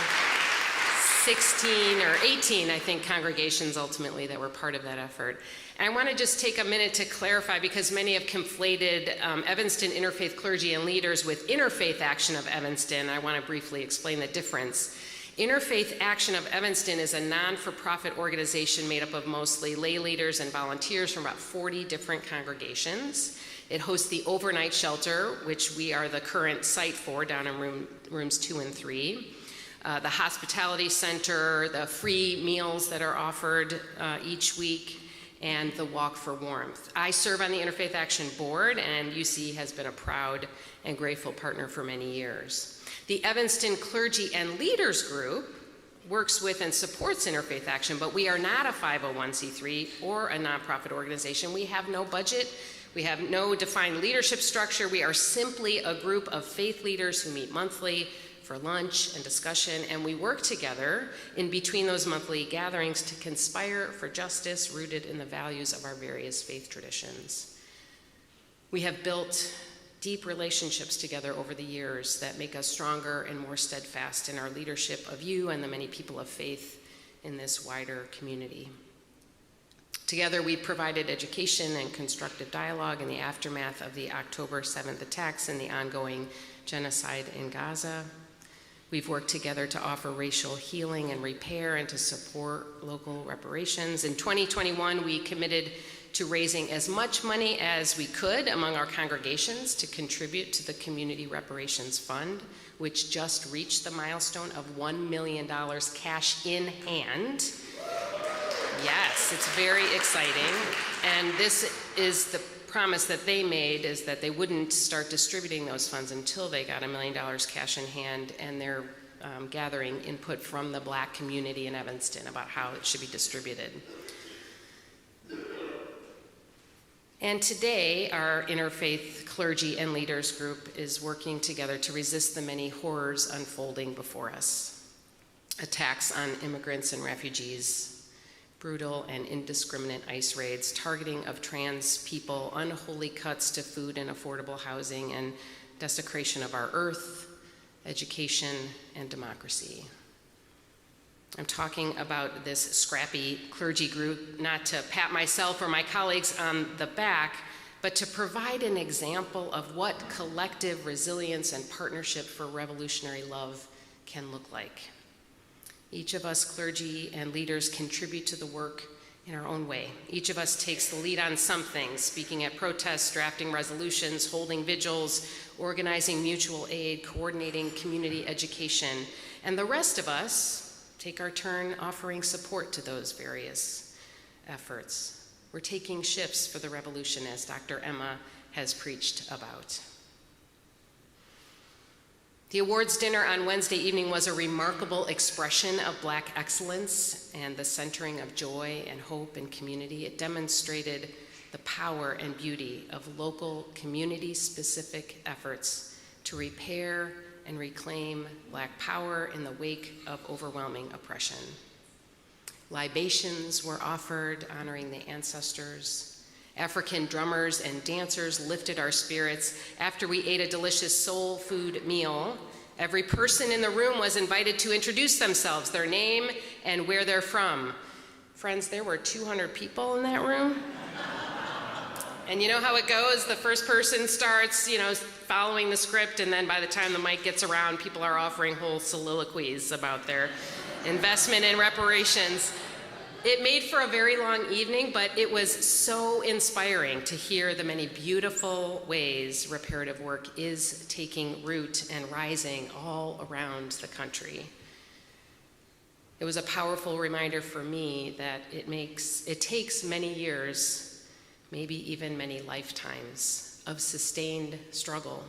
S5: 16 or 18, I think, congregations ultimately that were part of that effort. And I want to just take a minute to clarify, because many have conflated Evanston Interfaith Clergy and Leaders with Interfaith Action of Evanston. I want to briefly explain the difference. Interfaith Action of Evanston is a non-for-profit organization made up of mostly lay leaders and volunteers from about 40 different congregations. It hosts the overnight shelter, which we are the current site for down in rooms 2 and 3. The hospitality center, the free meals that are offered each week, and the Walk for Warmth. I serve on the Interfaith Action Board, and UC has been a proud and grateful partner for many years. The Evanston Clergy and Leaders Group works with and supports Interfaith Action, but we are not a 501c3 or a nonprofit organization. We have no budget. We have no defined leadership structure. We are simply a group of faith leaders who meet monthly for lunch and discussion, and we work together in between those monthly gatherings to conspire for justice rooted in the values of our various faith traditions. We have built deep relationships together over the years that make us stronger and more steadfast in our leadership of you and the many people of faith in this wider community. Together, we provided education and constructive dialogue in the aftermath of the October 7th attacks and the ongoing genocide in Gaza. We've worked together to offer racial healing and repair and to support local reparations. In 2021, we committed to raising as much money as we could among our congregations to contribute to the Community Reparations Fund, which just reached the milestone of $1 million cash in hand. Yes, it's very exciting. And this is the promise that they made, is that they wouldn't start distributing those funds until they got $1 million cash in hand, and they're gathering input from the Black community in Evanston about how it should be distributed. And today, our Interfaith Clergy and Leaders Group is working together to resist the many horrors unfolding before us. Attacks on immigrants and refugees, brutal and indiscriminate ICE raids, targeting of trans people, unholy cuts to food and affordable housing, and desecration of our earth, education, and democracy. I'm talking about this scrappy clergy group, not to pat myself or my colleagues on the back, but to provide an example of what collective resilience and partnership for revolutionary love can look like. Each of us clergy and leaders contribute to the work in our own way. Each of us takes the lead on something, speaking at protests, drafting resolutions, holding vigils, organizing mutual aid, coordinating community education, and the rest of us take our turn offering support to those various efforts. We're taking shifts for the revolution, as Dr. Emma has preached about. The awards dinner on Wednesday evening was a remarkable expression of Black excellence and the centering of joy and hope and community. It demonstrated the power and beauty of local community-specific efforts to repair and reclaim Black power in the wake of overwhelming oppression. Libations were offered honoring the ancestors. African drummers and dancers lifted our spirits. After we ate a delicious soul food meal, every person in the room was invited to introduce themselves, their name, and where they're from. Friends, there were 200 people in that room. And you know how it goes? The first person starts, following the script, and then by the time the mic gets around, people are offering whole soliloquies about their investment in reparations. It made for a very long evening, but it was so inspiring to hear the many beautiful ways reparative work is taking root and rising all around the country. It was a powerful reminder for me that it takes many years, maybe even many lifetimes, of sustained struggle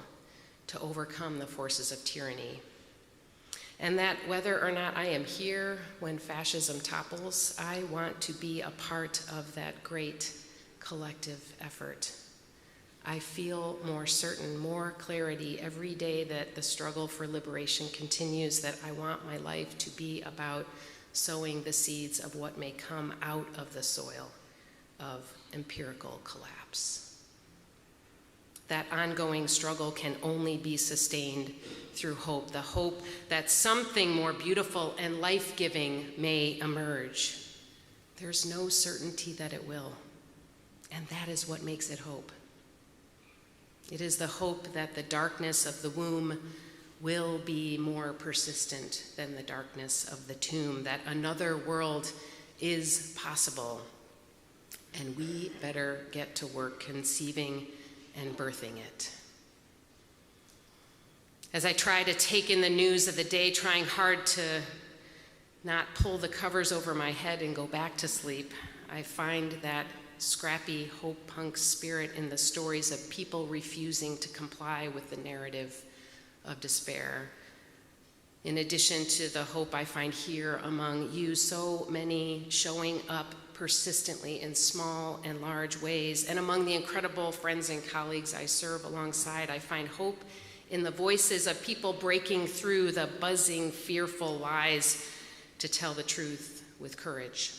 S5: to overcome the forces of tyranny. And that whether or not I am here when fascism topples, I want to be a part of that great collective effort. I feel more certain, more clarity every day that the struggle for liberation continues, that I want my life to be about sowing the seeds of what may come out of the soil of empirical collapse. That ongoing struggle can only be sustained through hope, the hope that something more beautiful and life-giving may emerge. There's no certainty that it will, and that is what makes it hope. It is the hope that the darkness of the womb will be more persistent than the darkness of the tomb, that another world is possible, and we better get to work conceiving and birthing it. As I try to take in the news of the day, trying hard to not pull the covers over my head and go back to sleep, I find that scrappy hope punk spirit in the stories of people refusing to comply with the narrative of despair. In addition to the hope I find here among you, so many showing up persistently in small and large ways. And among the incredible friends and colleagues I serve alongside, I find hope in the voices of people breaking through the buzzing, fearful lies to tell the truth with courage.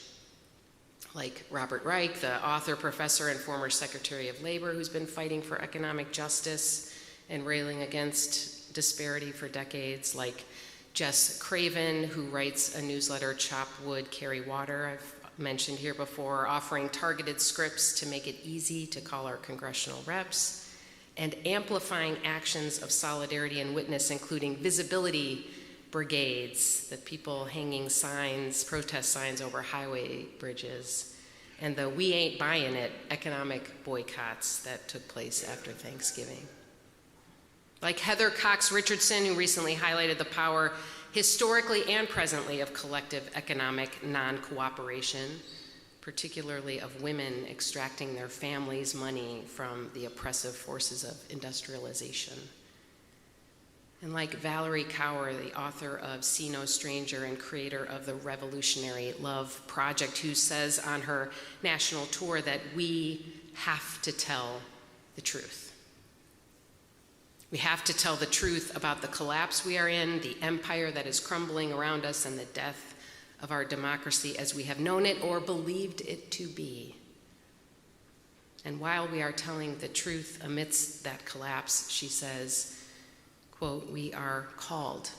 S5: Like Robert Reich, the author, professor, and former Secretary of Labor, who's been fighting for economic justice and railing against disparity for decades. Like Jess Craven, who writes a newsletter, Chop Wood, Carry Water, I've mentioned here before, offering targeted scripts to make it easy to call our congressional reps, and amplifying actions of solidarity and witness, including visibility brigades, the people hanging signs, protest signs over highway bridges, and the "we ain't buying it" economic boycotts that took place after Thanksgiving. Like Heather Cox Richardson, who recently highlighted the power historically and presently of collective economic non-cooperation, particularly of women extracting their families' money from the oppressive forces of industrialization. And like Valerie Kaur, the author of See No Stranger and creator of the Revolutionary Love Project, who says on her national tour that we have to tell the truth. We have to tell the truth about the collapse we are in, the empire that is crumbling around us, and the death of our democracy as we have known it or believed it to be. And while we are telling the truth amidst that collapse, she says, quote, "We are called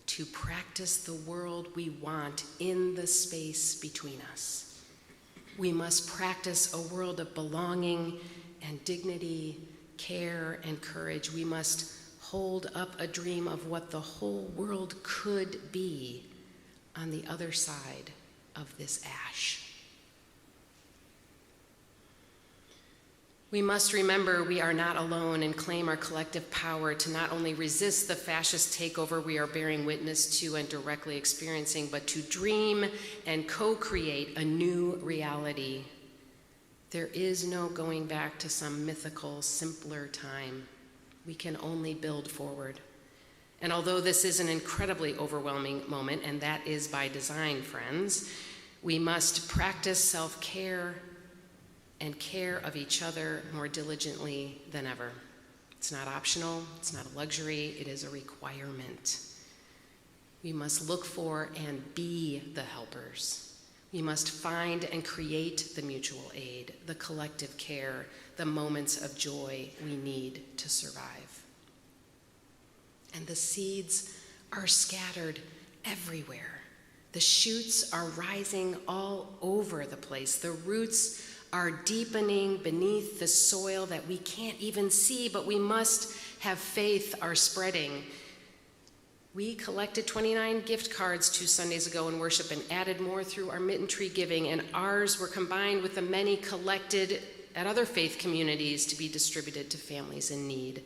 S5: to practice the world we want in the space between us. We must practice a world of belonging and dignity, care and courage. We must hold up a dream of what the whole world could be on the other side of this ash." We must remember we are not alone and claim our collective power to not only resist the fascist takeover we are bearing witness to and directly experiencing, but to dream and co-create a new reality. There is no going back to some mythical, simpler time. We can only build forward. And although this is an incredibly overwhelming moment, and that is by design, friends, we must practice self-care and care of each other more diligently than ever. It's not optional, it's not a luxury, it is a requirement. We must look for and be the helpers. We must find and create the mutual aid, the collective care, the moments of joy we need to survive. And the seeds are scattered everywhere. The shoots are rising all over the place. The roots are deepening beneath the soil that we can't even see, but we must have faith are spreading. We collected 29 gift cards 2 Sundays ago in worship and added more through our mitten tree giving, and ours were combined with the many collected at other faith communities to be distributed to families in need.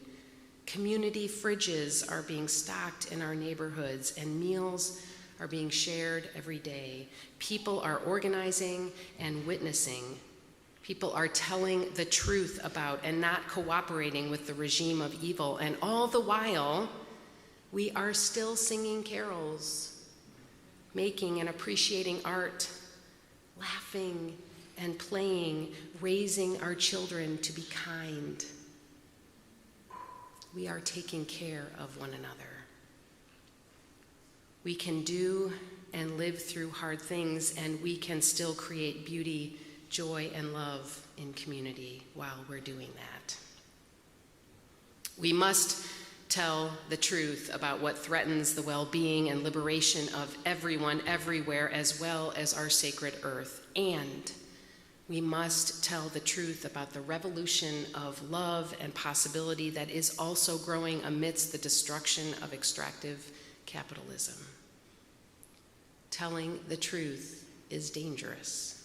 S5: Community fridges are being stocked in our neighborhoods, and meals are being shared every day. People are organizing and witnessing. People are telling the truth about and not cooperating with the regime of evil, and all the while, we are still singing carols, making and appreciating art, laughing and playing, raising our children to be kind. We are taking care of one another. We can do and live through hard things, and we can still create beauty, joy, and love in community while we're doing that. We must tell the truth about what threatens the well-being and liberation of everyone, everywhere, as well as our sacred earth. And we must tell the truth about the revolution of love and possibility that is also growing amidst the destruction of extractive capitalism. Telling the truth is dangerous.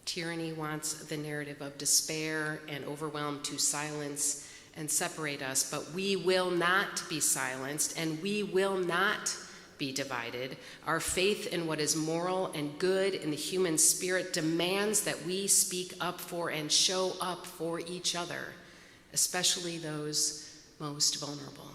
S5: Tyranny wants the narrative of despair and overwhelm to silence and separate us, but we will not be silenced and we will not be divided. Our faith in what is moral and good in the human spirit demands that we speak up for and show up for each other, especially those most vulnerable.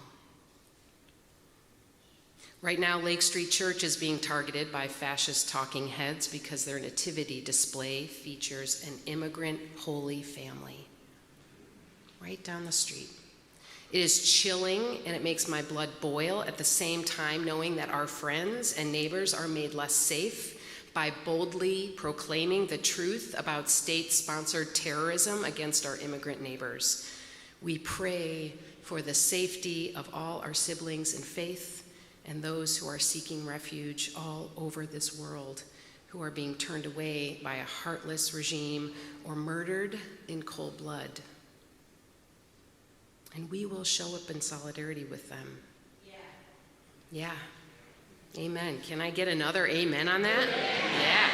S5: Right now, Lake Street Church is being targeted by fascist talking heads because their nativity display features an immigrant Holy Family right down the street. It is chilling and it makes my blood boil at the same time knowing that our friends and neighbors are made less safe by boldly proclaiming the truth about state-sponsored terrorism against our immigrant neighbors. We pray for the safety of all our siblings in faith and those who are seeking refuge all over this world, who are being turned away by a heartless regime or murdered in cold blood. And we will show up in solidarity with them. Yeah. Amen. Can I get another amen on that? Yeah.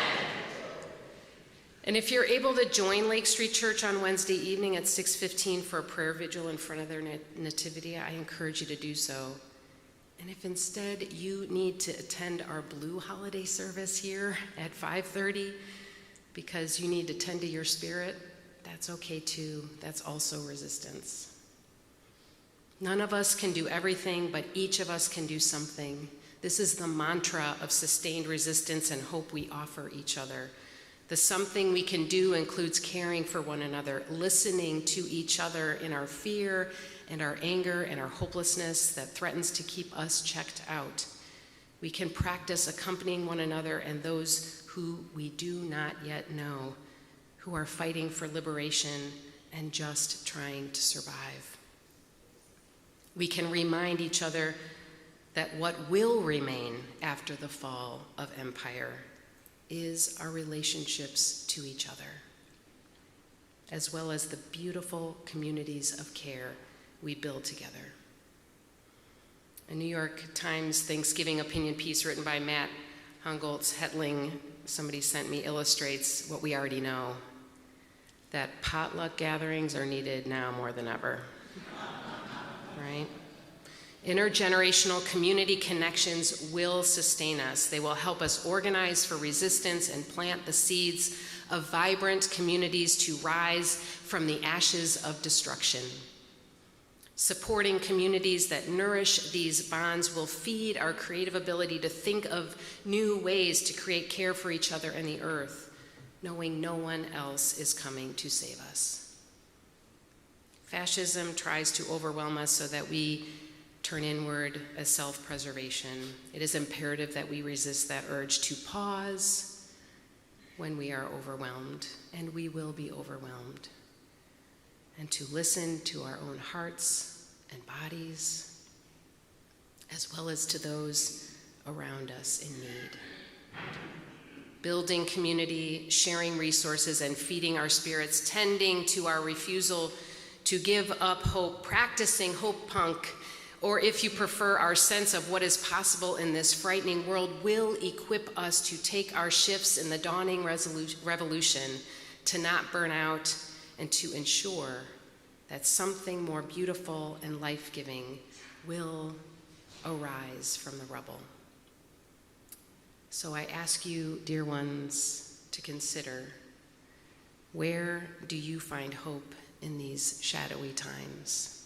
S5: And if you're able to join Lake Street Church on Wednesday evening at 6:15 for a prayer vigil in front of their nativity, I encourage you to do so. And if instead you need to attend our Blue Holiday service here at 5:30 because you need to tend to your spirit, that's okay too. That's also resistance. None of us can do everything, but each of us can do something. This is the mantra of sustained resistance and hope we offer each other. The something we can do includes caring for one another, listening to each other in our fear and our anger and our hopelessness that threatens to keep us checked out. We can practice accompanying one another and those who we do not yet know, who are fighting for liberation and just trying to survive. We can remind each other that what will remain after the fall of empire is our relationships to each other, as well as the beautiful communities of care we build together. A New York Times Thanksgiving opinion piece written by Matt Hungoltz Hetling, somebody sent me, illustrates what we already know, that potluck gatherings are needed now more than ever, right? Intergenerational community connections will sustain us. They will help us organize for resistance and plant the seeds of vibrant communities to rise from the ashes of destruction. Supporting communities that nourish these bonds will feed our creative ability to think of new ways to create care for each other and the earth, knowing no one else is coming to save us. Fascism tries to overwhelm us so that we turn inward as self-preservation. It is imperative that we resist that urge to pause when we are overwhelmed, and we will be overwhelmed, and to listen to our own hearts and bodies, as well as to those around us in need. Building community, sharing resources, and feeding our spirits, tending to our refusal to give up hope, practicing hope punk, or if you prefer, our sense of what is possible in this frightening world will equip us to take our shifts in the dawning revolution, to not burn out, and to ensure that something more beautiful and life-giving will arise from the rubble. So I ask you, dear ones, to consider, where do you find hope in these shadowy times?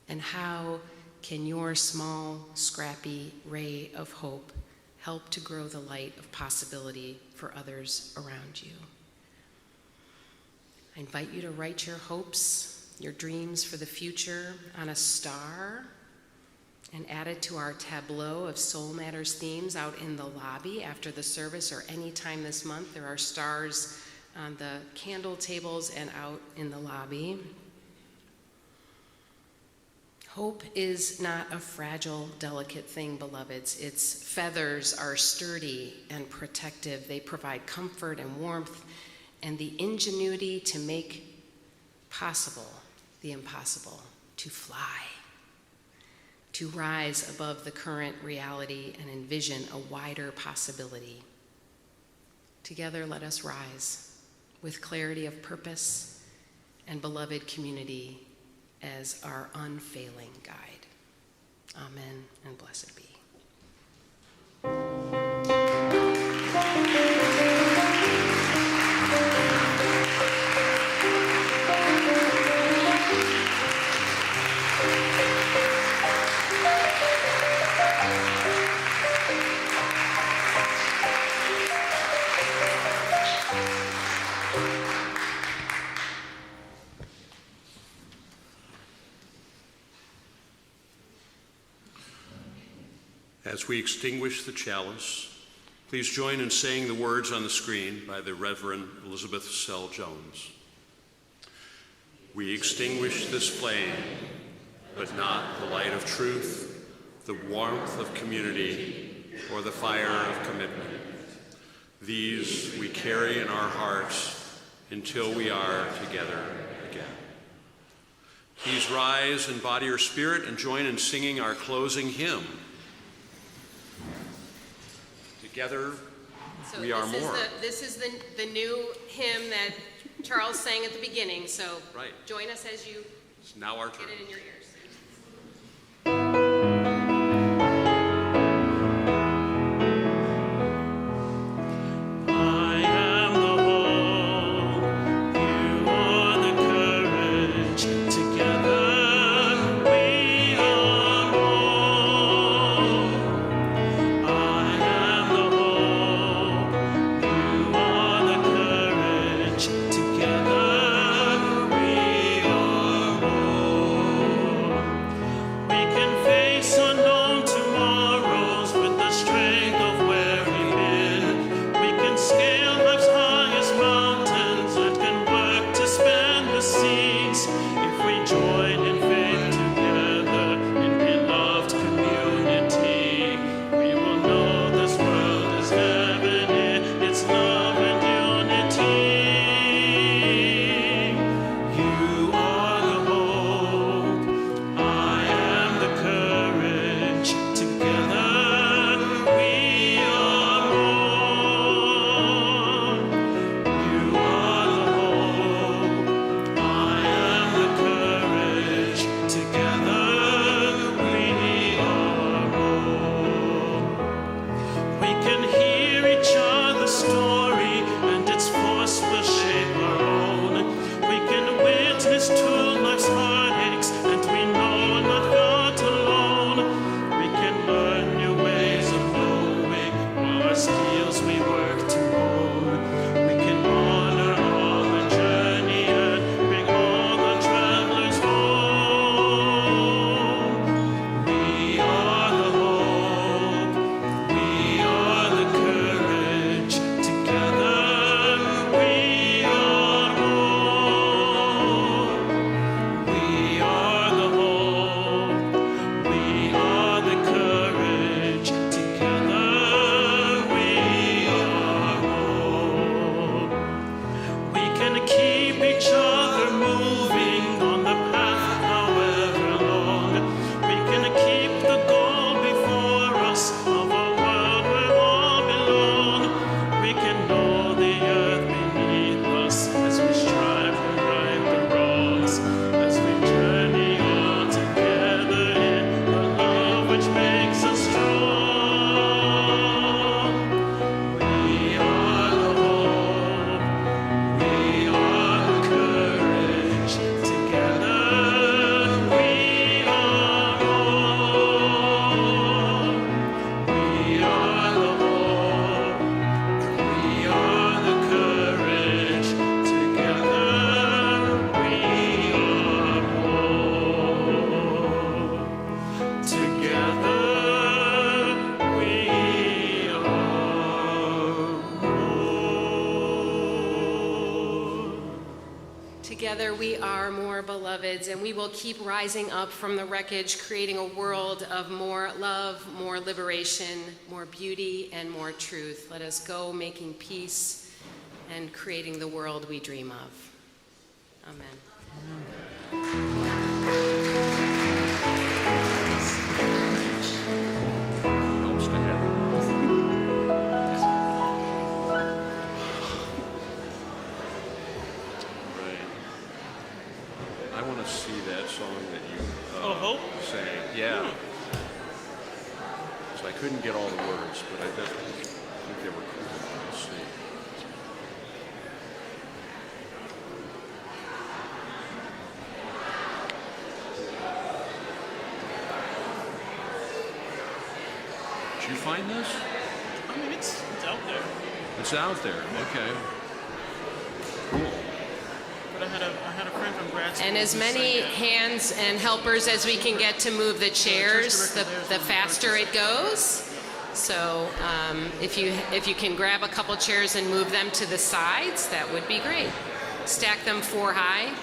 S5: And how can your small, scrappy ray of hope help to grow the light of possibility for others around you? I invite you to write your hopes, your dreams for the future on a star and add it to our tableau of Soul Matters themes out in the lobby after the service or any time this month. There are stars on the candle tables and out in the lobby. Hope is not a fragile, delicate thing, beloveds. Its feathers are sturdy and protective. They provide comfort and warmth and the ingenuity to make possible the impossible, to fly, to rise above the current reality and envision a wider possibility. Together, let us rise. with clarity of purpose and beloved community as our unfailing guide. Amen and blessed be.
S3: As we extinguish the chalice, please join in saying the words on the screen by the Reverend Elizabeth Sell Jones. We extinguish this flame, but not the light of truth, the warmth of community, or the fire of commitment. These we carry in our hearts until we are together again. Please rise in body or spirit and join in singing our closing hymn. Together,
S5: So
S3: we are more.
S5: This is the new hymn that Charles sang at the beginning, so
S3: Right.
S5: join us as you
S3: It's now our turn.
S5: get it in your ears.
S4: I am the hope, you are the courage, together we are more. I am the hope, you are the courage, together we are more. We can face unknown tomorrows with the strength of where we've been. We can scale life's highest mountains and can work to span the seas. If we join in faith together in beloved community, we will know this world is heaven in its love and unity. You are the hope, I am the courage, together we are more. You are the hope, I am the courage, together we are more. We can hear each other's story, and its force will shape our own. We can witness to life's heartaches, and we know not God alone. We can learn new ways of knowing, while our skills we work to hone. We can honor all the journey and bring all the travelers home. We are the hope, we are the courage, together we are more. We are the hope, we are the courage, together we are more. We can keep each other moving on the path, however long. We can keep the goal before us of a world where all belong. We can know the earth beneath us as we strive to right the wrongs, as we journey on together in the love which makes us strong. We are the hope, we are the courage, together we are more. We are the hope, we are the courage, together we are more. Together we are more.
S5: Together we are more, beloveds, and we will keep rising up from the wreckage, creating a world of more love, more liberation, more beauty, and more truth. Let us go making peace and creating the world we dream of. Amen.
S2: Helps to have.
S3: I couldn't get all the words, but I definitely think they were cool. Let's see. Did you find this?
S4: I mean, it's out there.
S3: It's out there. Okay. Cool.
S4: But I had a friend from grad school.
S5: And as
S4: who
S5: many
S4: sang it.
S5: hands and helpers as we can get to move the chairs, the faster it goes. So if you can grab a couple chairs and move them to the sides, that would be great. Stack them 4 high.